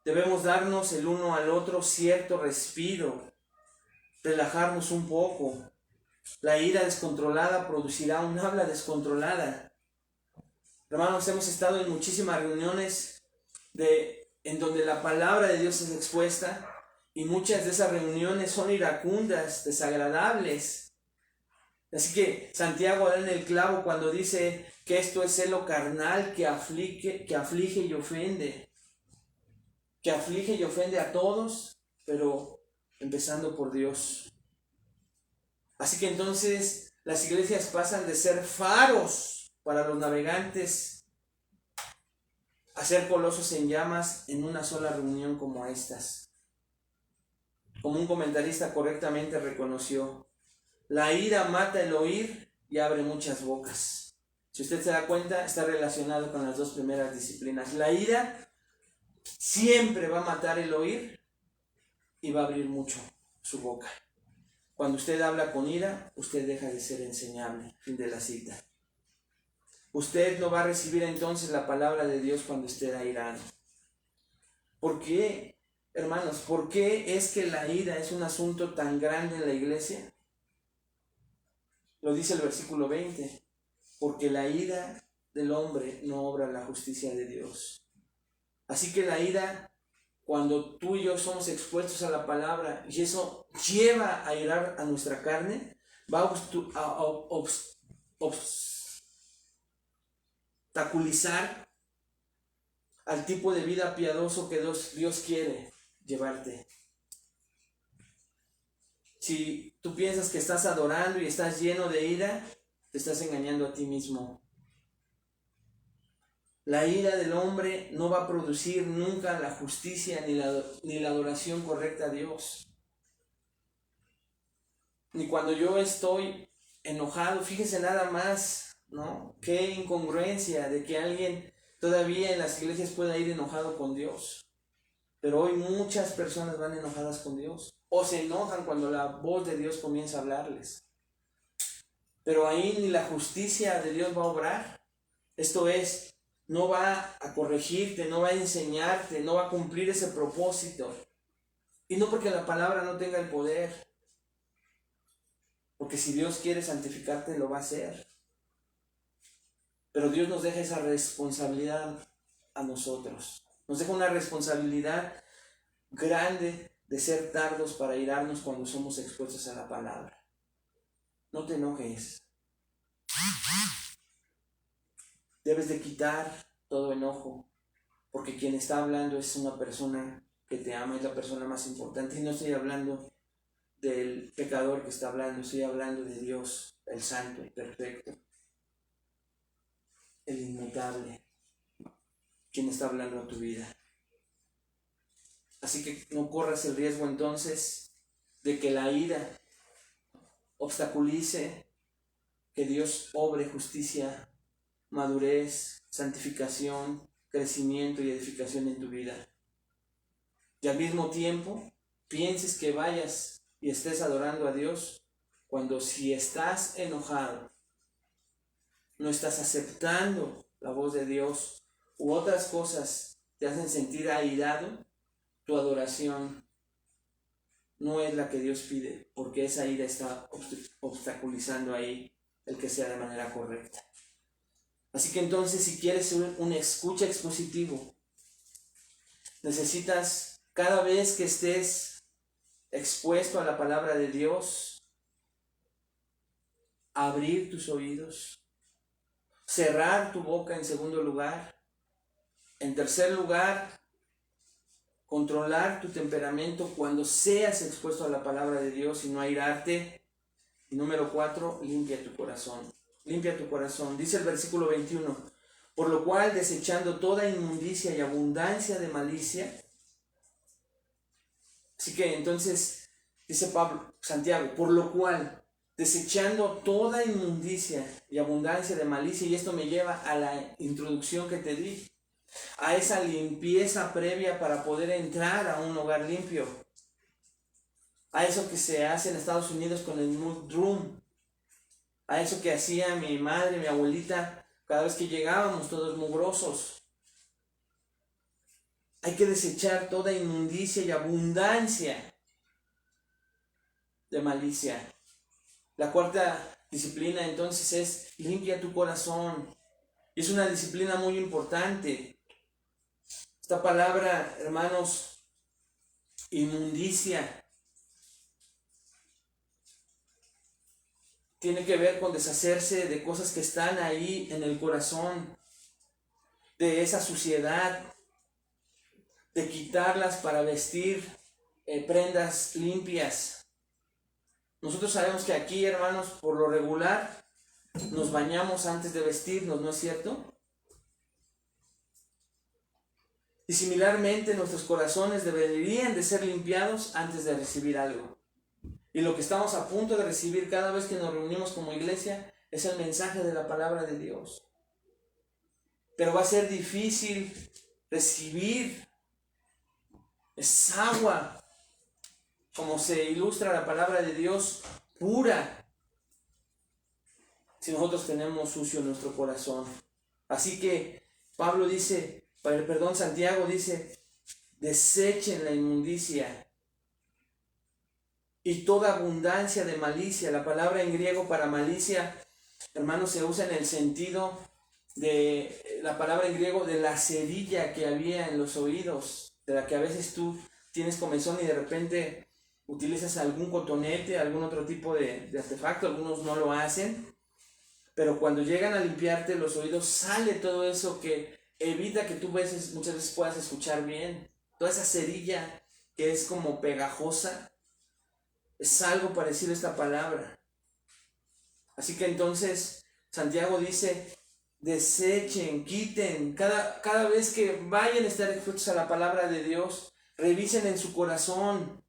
Debemos darnos el uno al otro cierto respiro, relajarnos un poco. La ira descontrolada producirá un habla descontrolada. Hermanos, hemos estado en muchísimas reuniones en donde la palabra de Dios es expuesta, y muchas de esas reuniones son iracundas, desagradables. Así que Santiago da en el clavo cuando dice que esto es celo carnal que aflige y ofende. Que aflige y ofende a todos, pero empezando por Dios. Así que entonces las iglesias pasan de ser faros para los navegantes a ser colosos en llamas en una sola reunión como estas. Como un comentarista correctamente reconoció, la ira mata el oír y abre muchas bocas. Si usted se da cuenta, está relacionado con las dos primeras disciplinas. La ira siempre va a matar el oír y va a abrir mucho su boca. Cuando usted habla con ira, usted deja de ser enseñable. Fin de la cita. Usted no va a recibir entonces la palabra de Dios cuando esté airado. ¿Por qué, hermanos? ¿Por qué es que la ira es un asunto tan grande en la iglesia? Lo dice el versículo 20. Porque la ira del hombre no obra la justicia de Dios. Así que la ira, cuando tú y yo somos expuestos a la palabra y eso lleva a irar a nuestra carne, va a obstaculizar al tipo de vida piadoso que Dios quiere llevarte. Si tú piensas que estás adorando y estás lleno de ira, te estás engañando a ti mismo. La ira del hombre no va a producir nunca la justicia ni la adoración correcta a Dios. Ni cuando yo estoy enojado, fíjese nada más, ¿no? Qué incongruencia de que alguien todavía en las iglesias pueda ir enojado con Dios. Pero hoy muchas personas van enojadas con Dios. O se enojan cuando la voz de Dios comienza a hablarles. Pero ahí ni la justicia de Dios va a obrar. Esto es, no va a corregirte, no va a enseñarte, no va a cumplir ese propósito. Y no porque la palabra no tenga el poder. Porque si Dios quiere santificarte, lo va a hacer. Pero Dios nos deja esa responsabilidad a nosotros. Nos deja una responsabilidad grande de ser tardos para irarnos cuando somos expuestos a la palabra. No te enojes. Debes de quitar todo enojo, porque quien está hablando es una persona que te ama, es la persona más importante. Y no estoy hablando del pecador que está hablando, estoy hablando de Dios, el santo, el perfecto, el inmutable, quien está hablando a tu vida. Así que no corras el riesgo entonces de que la ira obstaculice que Dios obre justicia, madurez, santificación, crecimiento y edificación en tu vida. Y al mismo tiempo pienses que vayas y estés adorando a Dios cuando, si estás enojado, no estás aceptando la voz de Dios u otras cosas te hacen sentir airado, tu adoración no es la que Dios pide, porque esa ira está obstaculizando ahí el que sea de manera correcta. Así que entonces, si quieres ser un escucha expositivo, necesitas, cada vez que estés expuesto a la palabra de Dios, abrir tus oídos, cerrar tu boca en segundo lugar. En tercer lugar, controlar tu temperamento cuando seas expuesto a la palabra de Dios y no airarte. Y número 4, limpia tu corazón. Limpia tu corazón. Dice el versículo 21, por lo cual, desechando toda inmundicia y abundancia de malicia. Así que entonces, dice Santiago, por lo cual, desechando toda inmundicia y abundancia de malicia, y esto me lleva a la introducción que te di, a esa limpieza previa para poder entrar a un hogar limpio, a eso que se hace en Estados Unidos con el mud room, a eso que hacía mi madre, mi abuelita, cada vez que llegábamos todos mugrosos. Hay que desechar toda inmundicia y abundancia de malicia. La cuarta disciplina entonces es limpia tu corazón. Y es una disciplina muy importante. Esta palabra, hermanos, inmundicia, tiene que ver con deshacerse de cosas que están ahí en el corazón, de esa suciedad, de quitarlas para vestir prendas limpias. Nosotros sabemos que aquí, hermanos, por lo regular, nos bañamos antes de vestirnos, ¿no es cierto? Y similarmente nuestros corazones deberían de ser limpiados antes de recibir algo. Y lo que estamos a punto de recibir cada vez que nos reunimos como iglesia es el mensaje de la palabra de Dios. Pero va a ser difícil recibir esa agua, como se ilustra la palabra de Dios, pura, si nosotros tenemos sucio nuestro corazón. Así que Santiago dice, desechen la inmundicia y toda abundancia de malicia. La palabra en griego para malicia, hermanos, se usa en el sentido de la palabra en griego de la cerilla que había en los oídos, de la que a veces tú tienes comezón y de repente utilizas algún cotonete, algún otro tipo de artefacto. Algunos no lo hacen, pero cuando llegan a limpiarte los oídos sale todo eso que evita que tú muchas veces puedas escuchar bien. Toda esa cerilla que es como pegajosa, es algo parecido a esta palabra. Así que entonces Santiago dice, desechen, quiten, cada vez que vayan a estar expuestos a la palabra de Dios, revisen en su corazón.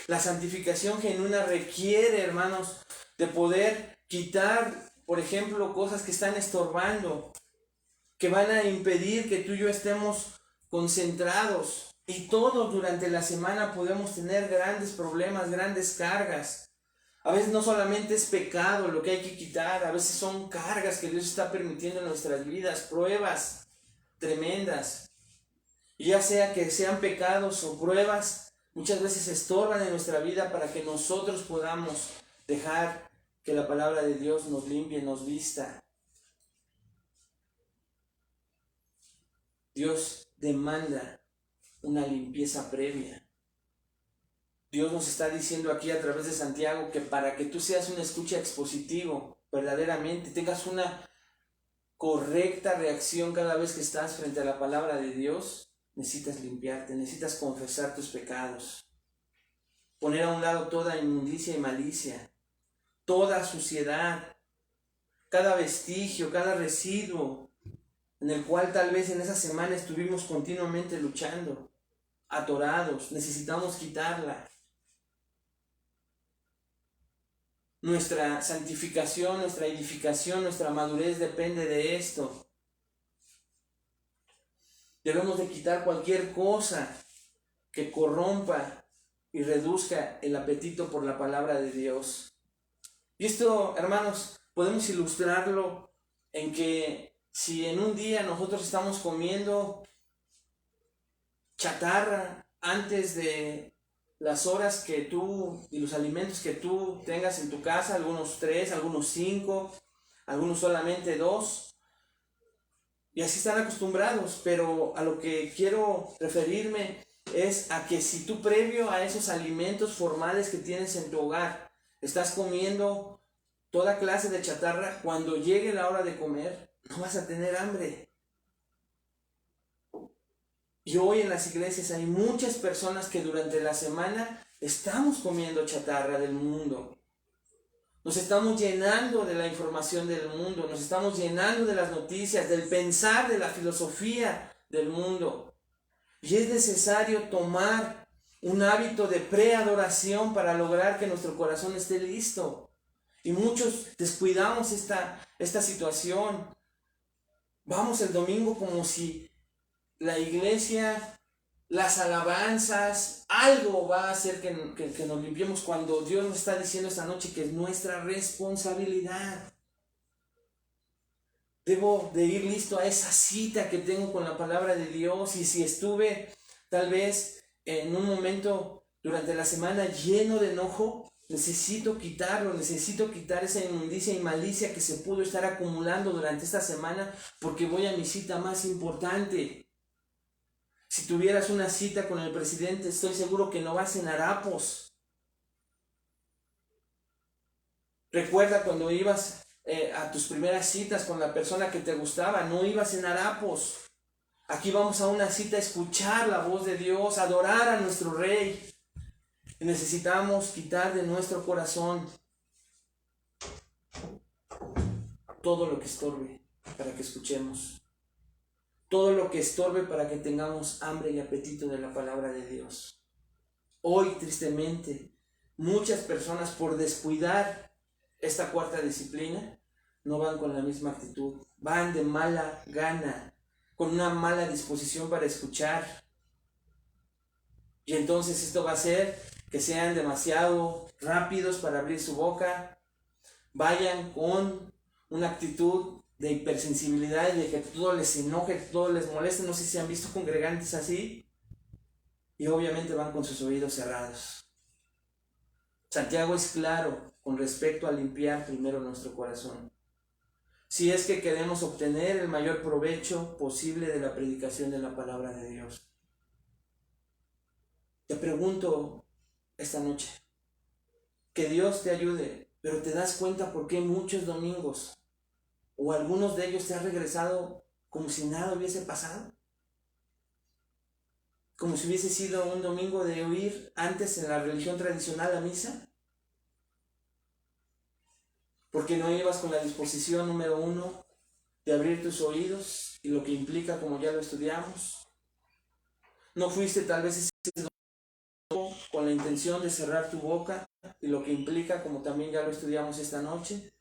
La santificación genuina requiere, hermanos, de poder quitar, por ejemplo, cosas que están estorbando, que van a impedir que tú y yo estemos concentrados. Y todos durante la semana podemos tener grandes problemas, grandes cargas. A veces no solamente es pecado lo que hay que quitar, a veces son cargas que Dios está permitiendo en nuestras vidas, pruebas tremendas. Y ya sea que sean pecados o pruebas, muchas veces estorban en nuestra vida para que nosotros podamos dejar que la palabra de Dios nos limpie, nos vista. Dios demanda una limpieza previa. Dios nos está diciendo aquí a través de Santiago que para que tú seas un escucha expositivo, verdaderamente tengas una correcta reacción cada vez que estás frente a la palabra de Dios, necesitas limpiarte, necesitas confesar tus pecados, poner a un lado toda inmundicia y malicia, toda suciedad, cada vestigio, cada residuo en el cual tal vez en esa semana estuvimos continuamente luchando, atorados, necesitamos quitarla. Nuestra santificación, nuestra edificación, nuestra madurez depende de esto. Debemos de quitar cualquier cosa que corrompa y reduzca el apetito por la palabra de Dios. Y esto, hermanos, podemos ilustrarlo en que si en un día nosotros estamos comiendo chatarra antes de las horas que tú y los alimentos que tú tengas en tu casa, algunos 3, algunos 5, algunos solamente 2, y así están acostumbrados, pero a lo que quiero referirme es a que si tú previo a esos alimentos formales que tienes en tu hogar, estás comiendo toda clase de chatarra, cuando llegue la hora de comer, no vas a tener hambre. Y hoy en las iglesias hay muchas personas que durante la semana estamos comiendo chatarra del mundo. Nos estamos llenando de la información del mundo, nos estamos llenando de las noticias, del pensar, de la filosofía del mundo. Y es necesario tomar un hábito de preadoración para lograr que nuestro corazón esté listo. Y muchos descuidamos esta situación. Vamos el domingo como si la iglesia, las alabanzas, algo va a hacer que nos limpiemos, cuando Dios nos está diciendo esta noche que es nuestra responsabilidad. Debo de ir listo a esa cita que tengo con la palabra de Dios, y si estuve tal vez en un momento durante la semana lleno de enojo, necesito quitarlo, necesito quitar esa inmundicia y malicia que se pudo estar acumulando durante esta semana, porque voy a mi cita más importante. Si tuvieras una cita con el presidente, estoy seguro que no vas en harapos. Recuerda cuando ibas a tus primeras citas con la persona que te gustaba, no ibas en harapos. Aquí vamos a una cita a escuchar la voz de Dios, a adorar a nuestro Rey. Y necesitamos quitar de nuestro corazón todo lo que estorbe para que escuchemos. Todo lo que estorbe para que tengamos hambre y apetito de la palabra de Dios. Hoy, tristemente, muchas personas, por descuidar esta cuarta disciplina, no van con la misma actitud. Van de mala gana, con una mala disposición para escuchar. Y entonces esto va a hacer que sean demasiado rápidos para abrir su boca. Vayan con una actitud de hipersensibilidad y de que todo les enoje, todo les moleste. No sé si han visto congregantes así. Y obviamente van con sus oídos cerrados. Santiago es claro con respecto a limpiar primero nuestro corazón. Si es que queremos obtener el mayor provecho posible de la predicación de la palabra de Dios. Te pregunto esta noche, que Dios te ayude, pero te das cuenta por qué muchos domingos o algunos de ellos te has regresado como si nada hubiese pasado. Como si hubiese sido un domingo de oír antes en la religión tradicional a misa. Porque no ibas con la disposición número 1 de abrir tus oídos y lo que implica, como ya lo estudiamos. No fuiste tal vez ese domingo con la intención de cerrar tu boca y lo que implica, como también ya lo estudiamos esta noche.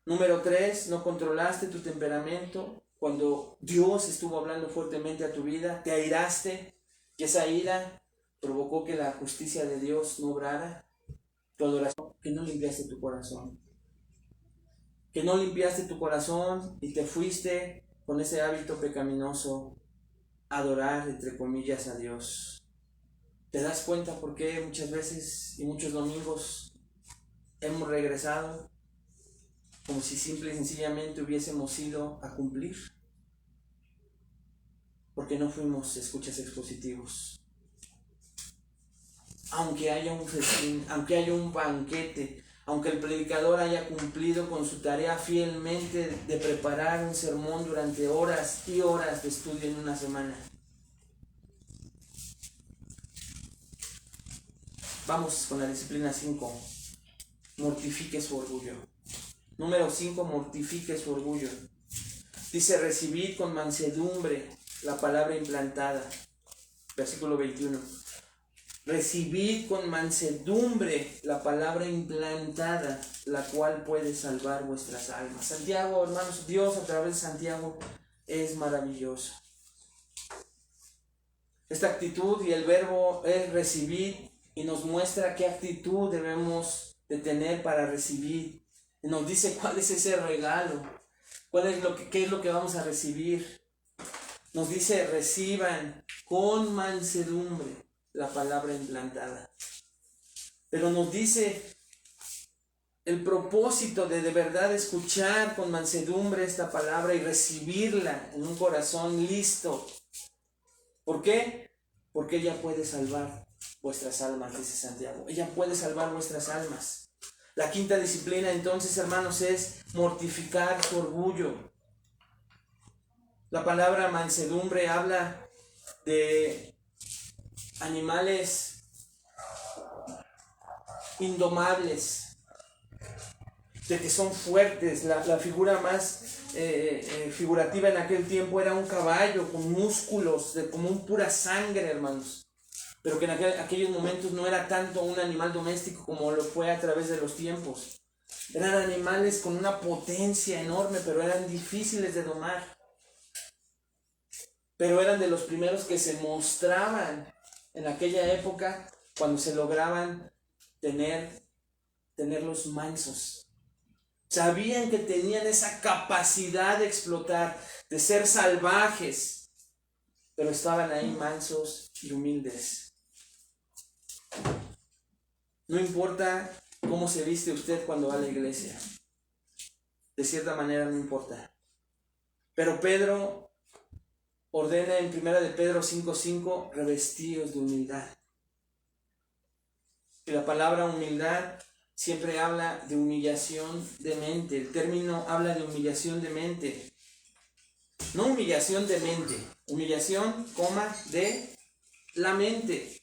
Número 3, no controlaste tu temperamento cuando Dios estuvo hablando fuertemente a tu vida. Te airaste y esa ira provocó que la justicia de Dios no obrara. Tu adoración, que no limpiaste tu corazón. Que no limpiaste tu corazón y te fuiste con ese hábito pecaminoso a adorar, entre comillas, a Dios. ¿Te das cuenta por qué muchas veces y muchos domingos hemos regresado como si simple y sencillamente hubiésemos ido a cumplir? Porque no fuimos escuchas expositivos. Aunque haya un festín, aunque haya un banquete, aunque el predicador haya cumplido con su tarea fielmente de preparar un sermón durante horas y horas de estudio en una semana. Vamos con la disciplina 5. Mortifique su orgullo. Número 5, mortifique su orgullo. Dice, recibid con mansedumbre la palabra implantada. Versículo 21. Recibid con mansedumbre la palabra implantada, la cual puede salvar vuestras almas. Santiago, hermanos, Dios a través de Santiago es maravilloso. Esta actitud y el verbo es recibir y nos muestra qué actitud debemos de tener para recibir. Y nos dice cuál es ese regalo, qué es lo que vamos a recibir. Nos dice, reciban con mansedumbre la palabra implantada. Pero nos dice el propósito de verdad escuchar con mansedumbre esta palabra y recibirla en un corazón listo. ¿Por qué? Porque ella puede salvar vuestras almas, dice Santiago. Ella puede salvar vuestras almas. La quinta disciplina entonces, hermanos, es mortificar su orgullo. La palabra mansedumbre habla de animales indomables, de que son fuertes. La figura más figurativa en aquel tiempo era un caballo con músculos, como un pura sangre, hermanos. Pero que en aquellos momentos no era tanto un animal doméstico como lo fue a través de los tiempos. Eran animales con una potencia enorme, pero eran difíciles de domar. Pero eran de los primeros que se mostraban en aquella época cuando se lograban tenerlos mansos. Sabían que tenían esa capacidad de explotar, de ser salvajes, pero estaban ahí mansos y humildes. No importa cómo se viste usted cuando va a la iglesia. De cierta manera no importa. Pero Pedro ordena en 1 de Pedro 5:5, revestidos de humildad. Y la palabra humildad siempre habla de humillación de mente. El término habla de humillación de mente. No humillación de mente. Humillación, de la mente.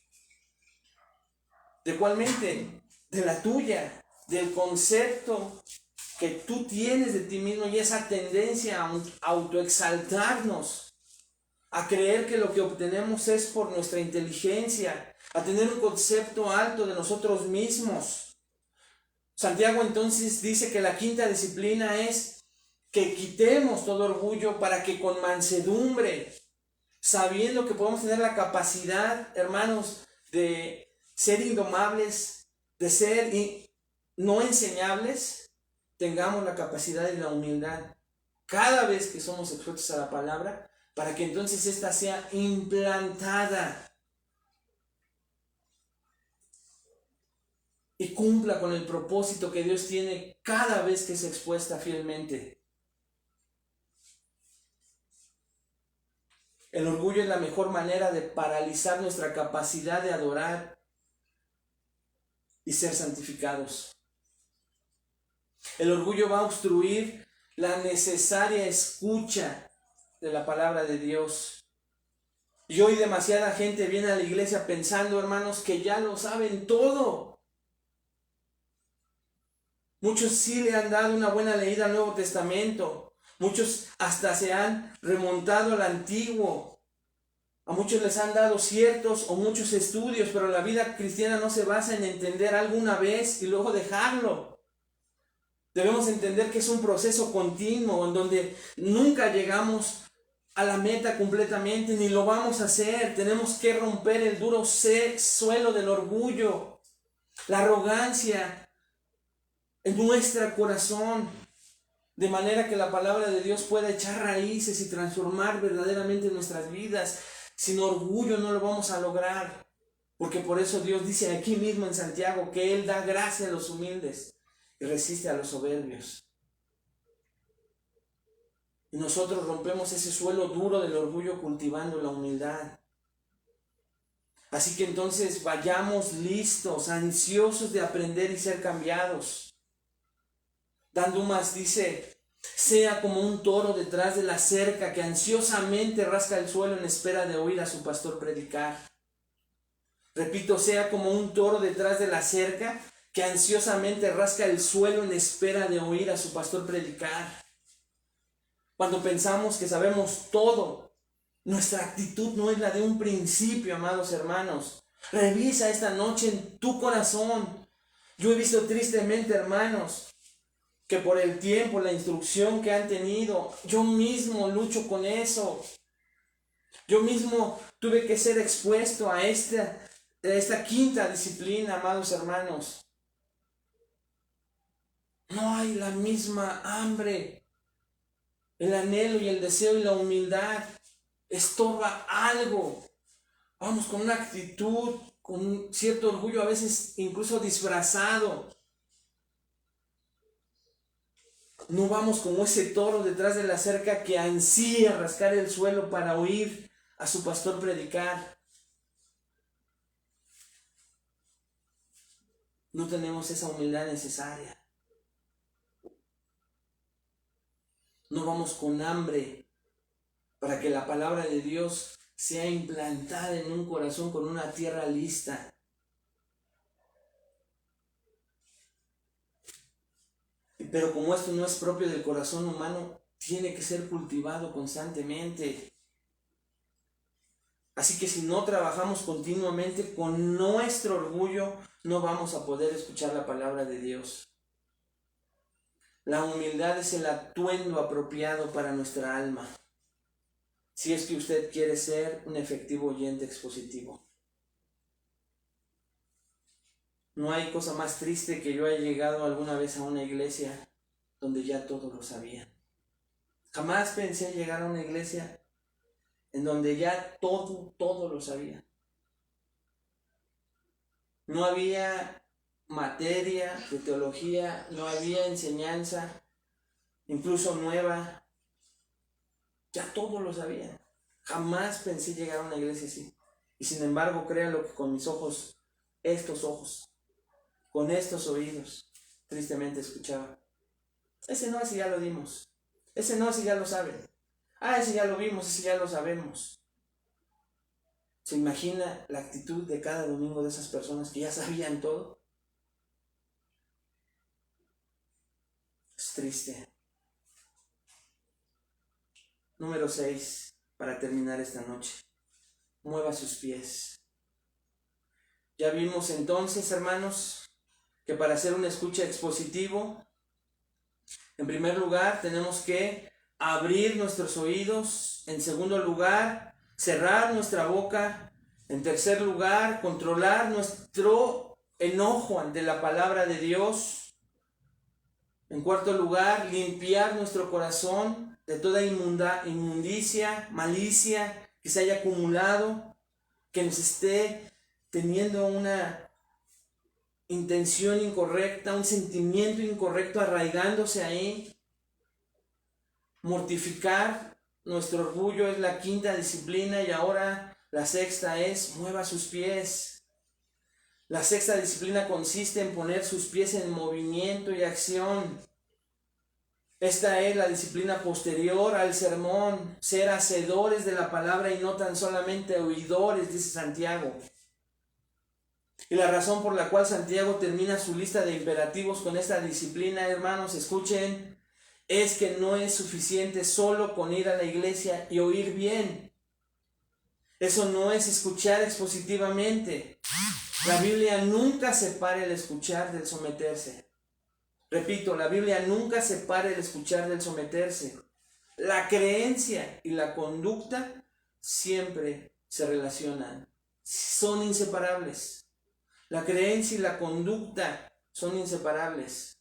¿De cuál mente? De la tuya. Del concepto que tú tienes de ti mismo y esa tendencia a autoexaltarnos. A creer que lo que obtenemos es por nuestra inteligencia. A tener un concepto alto de nosotros mismos. Santiago entonces dice que la quinta disciplina es que quitemos todo orgullo para que con mansedumbre, sabiendo que podemos tener la capacidad, hermanos, de ser indomables, de ser no enseñables, tengamos la capacidad y la humildad cada vez que somos expuestos a la palabra, para que entonces ésta sea implantada y cumpla con el propósito que Dios tiene cada vez que es expuesta fielmente. El orgullo es la mejor manera de paralizar nuestra capacidad de adorar y ser santificados. El orgullo va a obstruir la necesaria escucha de la palabra de Dios. Y hoy demasiada gente viene a la iglesia pensando, hermanos, que ya lo saben todo. Muchos sí le han dado una buena leída al Nuevo Testamento. Muchos hasta se han remontado al Antiguo. A muchos les han dado ciertos o muchos estudios, pero la vida cristiana no se basa en entender algo una vez y luego dejarlo. Debemos entender que es un proceso continuo en donde nunca llegamos a la meta completamente, ni lo vamos a hacer. Tenemos que romper el duro suelo del orgullo, la arrogancia en nuestro corazón, de manera que la palabra de Dios pueda echar raíces y transformar verdaderamente nuestras vidas. Sin orgullo no lo vamos a lograr, porque por eso Dios dice aquí mismo en Santiago que Él da gracia a los humildes y resiste a los soberbios. Y nosotros rompemos ese suelo duro del orgullo cultivando la humildad. Así que entonces vayamos listos, ansiosos de aprender y ser cambiados. Dan Dumas dice: sea como un toro detrás de la cerca que ansiosamente rasca el suelo en espera de oír a su pastor predicar. Repito, sea como un toro detrás de la cerca que ansiosamente rasca el suelo en espera de oír a su pastor predicar. Cuando pensamos que sabemos todo, nuestra actitud no es la de un principio, amados hermanos. Revisa esta noche en tu corazón. Yo he visto tristemente, hermanos, que por el tiempo, la instrucción que han tenido, yo mismo lucho con eso. Yo mismo tuve que ser expuesto a esta quinta disciplina, amados hermanos. No hay la misma hambre. El anhelo y el deseo y la humildad estorba algo. Vamos con una actitud, con un cierto orgullo, a veces incluso disfrazado. No vamos como ese toro detrás de la cerca que ansía rascar el suelo para oír a su pastor predicar. No tenemos esa humildad necesaria. No vamos con hambre para que la palabra de Dios sea implantada en un corazón con una tierra lista. Pero como esto no es propio del corazón humano, tiene que ser cultivado constantemente. Así que si no trabajamos continuamente con nuestro orgullo, no vamos a poder escuchar la palabra de Dios. La humildad es el atuendo apropiado para nuestra alma, si es que usted quiere ser un efectivo oyente expositivo. No hay cosa más triste que yo haya llegado alguna vez a una iglesia donde ya todos lo sabían. Jamás pensé llegar a una iglesia en donde ya todo lo sabía. No había materia de teología, no había enseñanza, incluso nueva. Ya todo lo sabía. Jamás pensé llegar a una iglesia así. Y sin embargo, créanlo que con mis ojos, estos ojos, con estos oídos, tristemente escuchaba: ese no, ese ya lo dimos. Ese no, ese ya lo saben. Ah, ese ya lo vimos, ese ya lo sabemos. ¿Se imagina la actitud de cada domingo de esas personas que ya sabían todo? Es triste. Número 6, para terminar esta noche. Mueva sus pies. Ya vimos entonces, hermanos, que para hacer un escucha expositivo, en primer lugar tenemos que abrir nuestros oídos. En segundo lugar, cerrar nuestra boca. En tercer lugar, controlar nuestro enojo ante la palabra de Dios. En cuarto lugar, limpiar nuestro corazón de toda inmundicia, malicia que se haya acumulado, que nos esté teniendo una intención incorrecta, un sentimiento incorrecto arraigándose ahí. Mortificar nuestro orgullo es la quinta disciplina, y ahora la sexta es: mueva sus pies. La sexta disciplina consiste en poner sus pies en movimiento y acción. Esta es la disciplina posterior al sermón: ser hacedores de la palabra y no tan solamente oidores, dice Santiago. Y la razón por la cual Santiago termina su lista de imperativos con esta disciplina, hermanos, escuchen, es que no es suficiente solo con ir a la iglesia y oír bien. Eso no es escuchar expositivamente. La Biblia nunca separa el escuchar del someterse. Repito, la Biblia nunca separa el escuchar del someterse. La creencia y la conducta siempre se relacionan. Son inseparables. La creencia y la conducta son inseparables.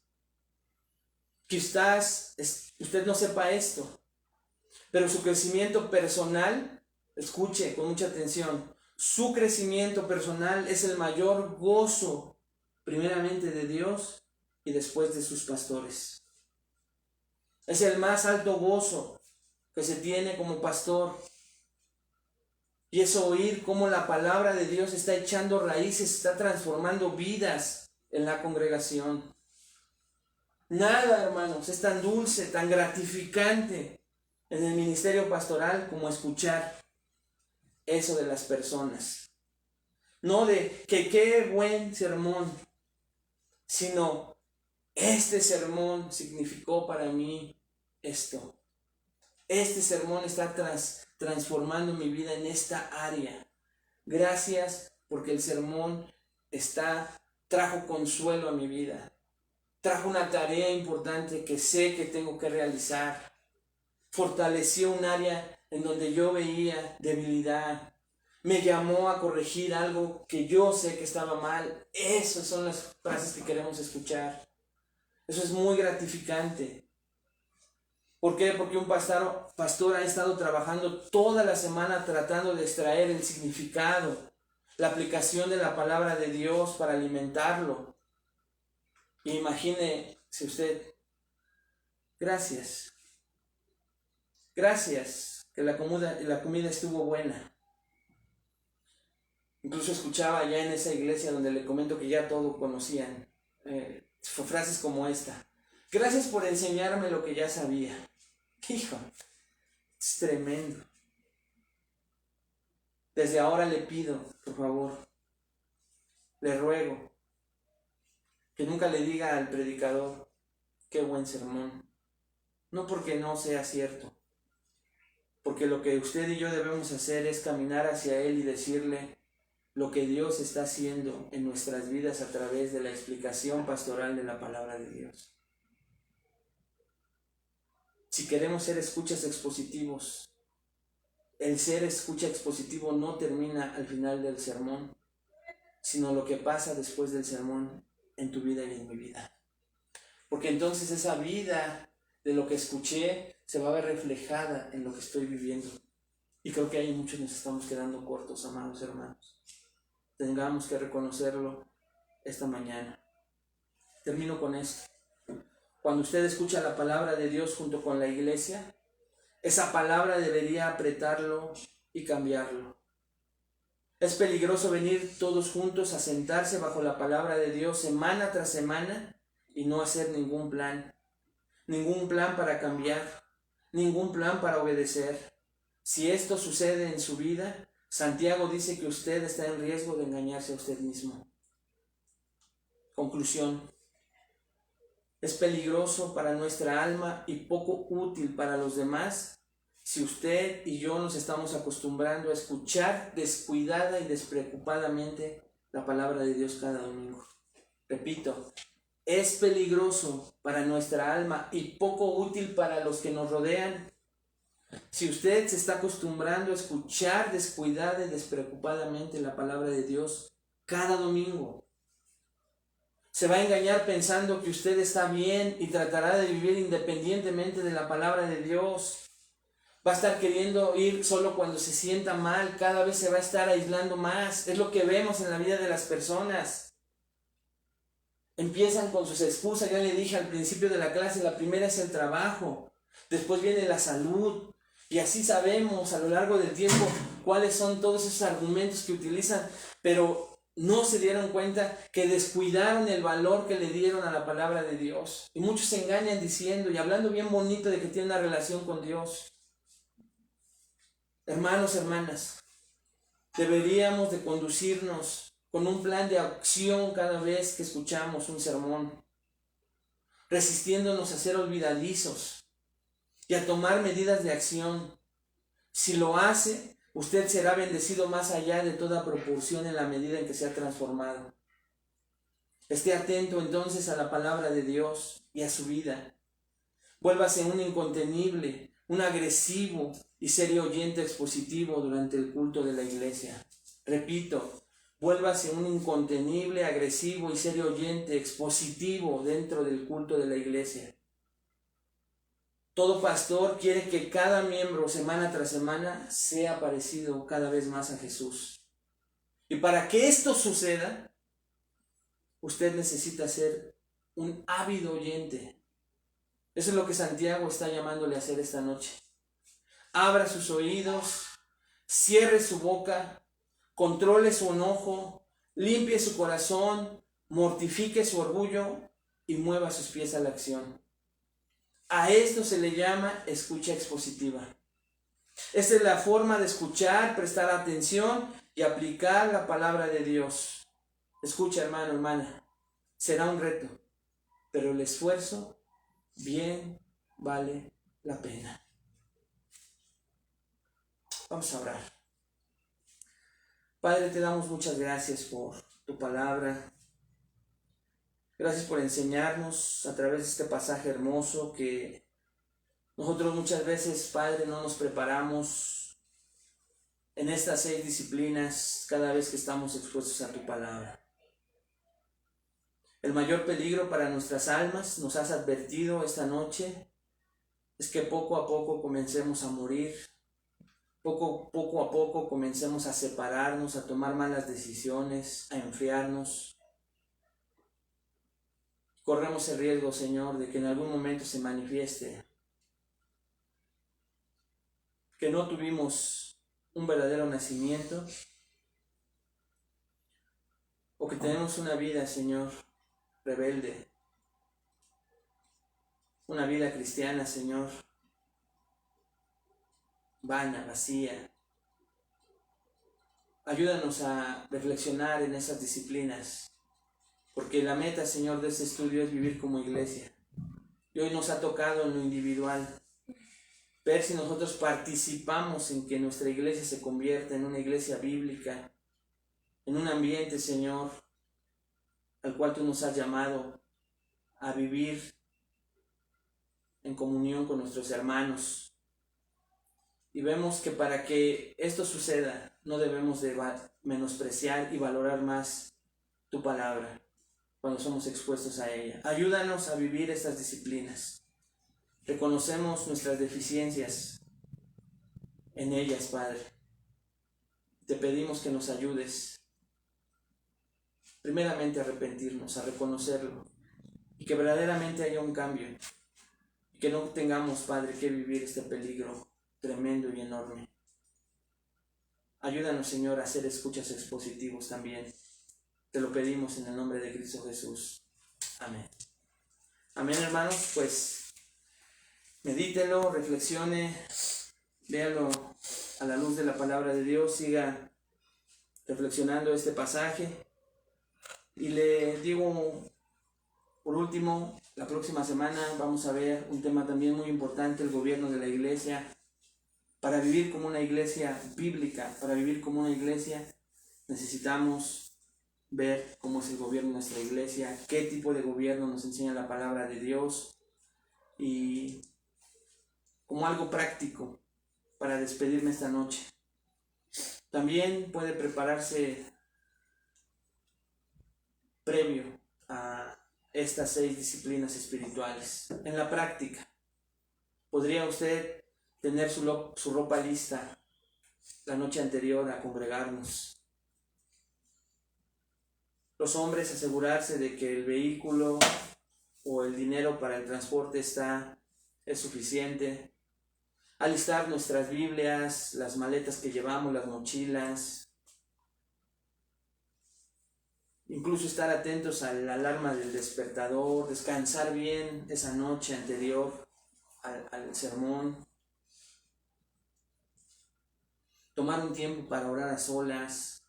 Quizás usted no sepa esto, pero su crecimiento personal, escuche con mucha atención, su crecimiento personal es el mayor gozo, primeramente de Dios y después de sus pastores. Es el más alto gozo que se tiene como pastor. Y es oír cómo la palabra de Dios está echando raíces, está transformando vidas en la congregación. Nada, hermanos, es tan dulce, tan gratificante en el ministerio pastoral como escuchar eso de las personas. No de que qué buen sermón, sino este sermón significó para mí esto. Este sermón está transformando mi vida en esta área. Gracias porque el sermón trajo consuelo a mi vida. Trajo una tarea importante que sé que tengo que realizar. Fortaleció un área en donde yo veía debilidad. Me llamó a corregir algo que yo sé que estaba mal. Esas son las frases que queremos escuchar. Eso es muy gratificante. ¿Por qué? Porque un pastor ha estado trabajando toda la semana tratando de extraer el significado, la aplicación de la palabra de Dios para alimentarlo. Imagínese usted, gracias que la comida estuvo buena. Incluso escuchaba ya en esa iglesia donde le comento que ya todo conocían, frases como esta: gracias por enseñarme lo que ya sabía. Hijo, es tremendo. Desde ahora le pido, por favor, le ruego, que nunca le diga al predicador, qué buen sermón. No porque no sea cierto, porque lo que usted y yo debemos hacer es caminar hacia Él y decirle lo que Dios está haciendo en nuestras vidas a través de la explicación pastoral de la palabra de Dios. Si queremos ser escuchas expositivos, el ser escucha expositivo no termina al final del sermón, sino lo que pasa después del sermón en tu vida y en mi vida. Porque entonces esa vida de lo que escuché se va a ver reflejada en lo que estoy viviendo. Y creo que ahí muchos nos estamos quedando cortos, amados hermanos. Tengamos que reconocerlo esta mañana. Termino con esto. Cuando usted escucha la palabra de Dios junto con la iglesia, esa palabra debería apretarlo y cambiarlo. Es peligroso venir todos juntos a sentarse bajo la palabra de Dios semana tras semana y no hacer ningún plan para cambiar, ningún plan para obedecer. Si esto sucede en su vida, Santiago dice que usted está en riesgo de engañarse a usted mismo. Conclusión: es peligroso para nuestra alma y poco útil para los demás si usted y yo nos estamos acostumbrando a escuchar descuidada y despreocupadamente la palabra de Dios cada domingo. Repito, es peligroso para nuestra alma y poco útil para los que nos rodean si usted se está acostumbrando a escuchar descuidada y despreocupadamente la palabra de Dios cada domingo. Se va a engañar pensando que usted está bien y tratará de vivir independientemente de la palabra de Dios. Va a estar queriendo ir solo cuando se sienta mal, cada vez se va a estar aislando más. Es lo que vemos en la vida de las personas. Empiezan con sus excusas, ya le dije al principio de la clase, la primera es el trabajo, después viene la salud, y así sabemos a lo largo del tiempo cuáles son todos esos argumentos que utilizan, pero no se dieron cuenta que descuidaron el valor que le dieron a la palabra de Dios. Y muchos se engañan diciendo y hablando bien bonito de que tienen una relación con Dios. Hermanos, hermanas, deberíamos de conducirnos con un plan de acción cada vez que escuchamos un sermón, resistiéndonos a ser olvidadizos y a tomar medidas de acción. Si lo hace, usted será bendecido más allá de toda proporción en la medida en que sea transformado. Esté atento entonces a la palabra de Dios y a su vida. Vuélvase un incontenible, un agresivo y serio oyente expositivo durante el culto de la iglesia. Repito, vuélvase un incontenible, agresivo y serio oyente expositivo dentro del culto de la iglesia. Todo pastor quiere que cada miembro, semana tras semana, sea parecido cada vez más a Jesús. Y para que esto suceda, usted necesita ser un ávido oyente. Eso es lo que Santiago está llamándole a hacer esta noche. Abra sus oídos, cierre su boca, controle su enojo, limpie su corazón, mortifique su orgullo y mueva sus pies a la acción. A esto se le llama escucha expositiva. Esta es la forma de escuchar, prestar atención y aplicar la palabra de Dios. Escucha, hermano, hermana, será un reto, pero el esfuerzo bien vale la pena. Vamos a orar. Padre, te damos muchas gracias por tu palabra. Gracias por enseñarnos a través de este pasaje hermoso que nosotros muchas veces, Padre, no nos preparamos en estas 6 disciplinas cada vez que estamos expuestos a tu palabra. El mayor peligro para nuestras almas, nos has advertido esta noche, es que poco a poco comencemos a morir, poco a poco comencemos a separarnos, a tomar malas decisiones, a enfriarnos. Corremos el riesgo, Señor, de que en algún momento se manifieste que no tuvimos un verdadero nacimiento o que tenemos una vida, Señor, rebelde, una vida cristiana, Señor, vana, vacía. Ayúdanos a reflexionar en esas disciplinas, porque la meta, Señor, de este estudio es vivir como iglesia. Y hoy nos ha tocado en lo individual ver si nosotros participamos en que nuestra iglesia se convierta en una iglesia bíblica, en un ambiente, Señor, al cual tú nos has llamado a vivir en comunión con nuestros hermanos. Y vemos que para que esto suceda, no debemos de menospreciar y valorar más tu palabra cuando somos expuestos a ella. Ayúdanos a vivir estas disciplinas. Reconocemos nuestras deficiencias en ellas, Padre. Te pedimos que nos ayudes, primeramente a arrepentirnos, a reconocerlo, y que verdaderamente haya un cambio, y que no tengamos, Padre, que vivir este peligro tremendo y enorme. Ayúdanos, Señor, a hacer escuchas expositivos también. Te lo pedimos en el nombre de Cristo Jesús. Amén. Amén, hermanos, pues medítelo, reflexione, véalo a la luz de la palabra de Dios, siga reflexionando este pasaje. Y le digo, por último, la próxima semana vamos a ver un tema también muy importante, el gobierno de la iglesia. Para vivir como una iglesia bíblica, para vivir como una iglesia, necesitamos ver cómo es el gobierno de nuestra iglesia, qué tipo de gobierno nos enseña la palabra de Dios, y como algo práctico para despedirme esta noche. También puede prepararse previo a estas 6 disciplinas espirituales. En la práctica, podría usted tener su ropa lista la noche anterior a congregarnos. Los hombres, asegurarse de que el vehículo o el dinero para el transporte es suficiente. Alistar nuestras Biblias, las maletas que llevamos, las mochilas. Incluso estar atentos a la alarma del despertador, descansar bien esa noche anterior al sermón. Tomar un tiempo para orar a solas,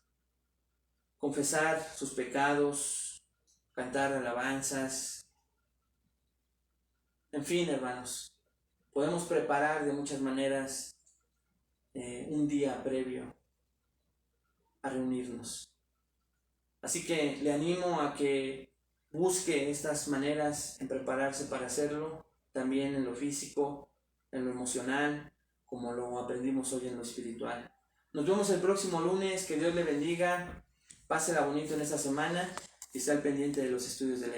confesar sus pecados, cantar alabanzas. En fin, hermanos, podemos preparar de muchas maneras un día previo a reunirnos. Así que le animo a que busque estas maneras en prepararse para hacerlo, también en lo físico, en lo emocional, como lo aprendimos hoy en lo espiritual. Nos vemos el próximo lunes, que Dios le bendiga, pásela bonito en esta semana y esté al pendiente de los estudios de la iglesia.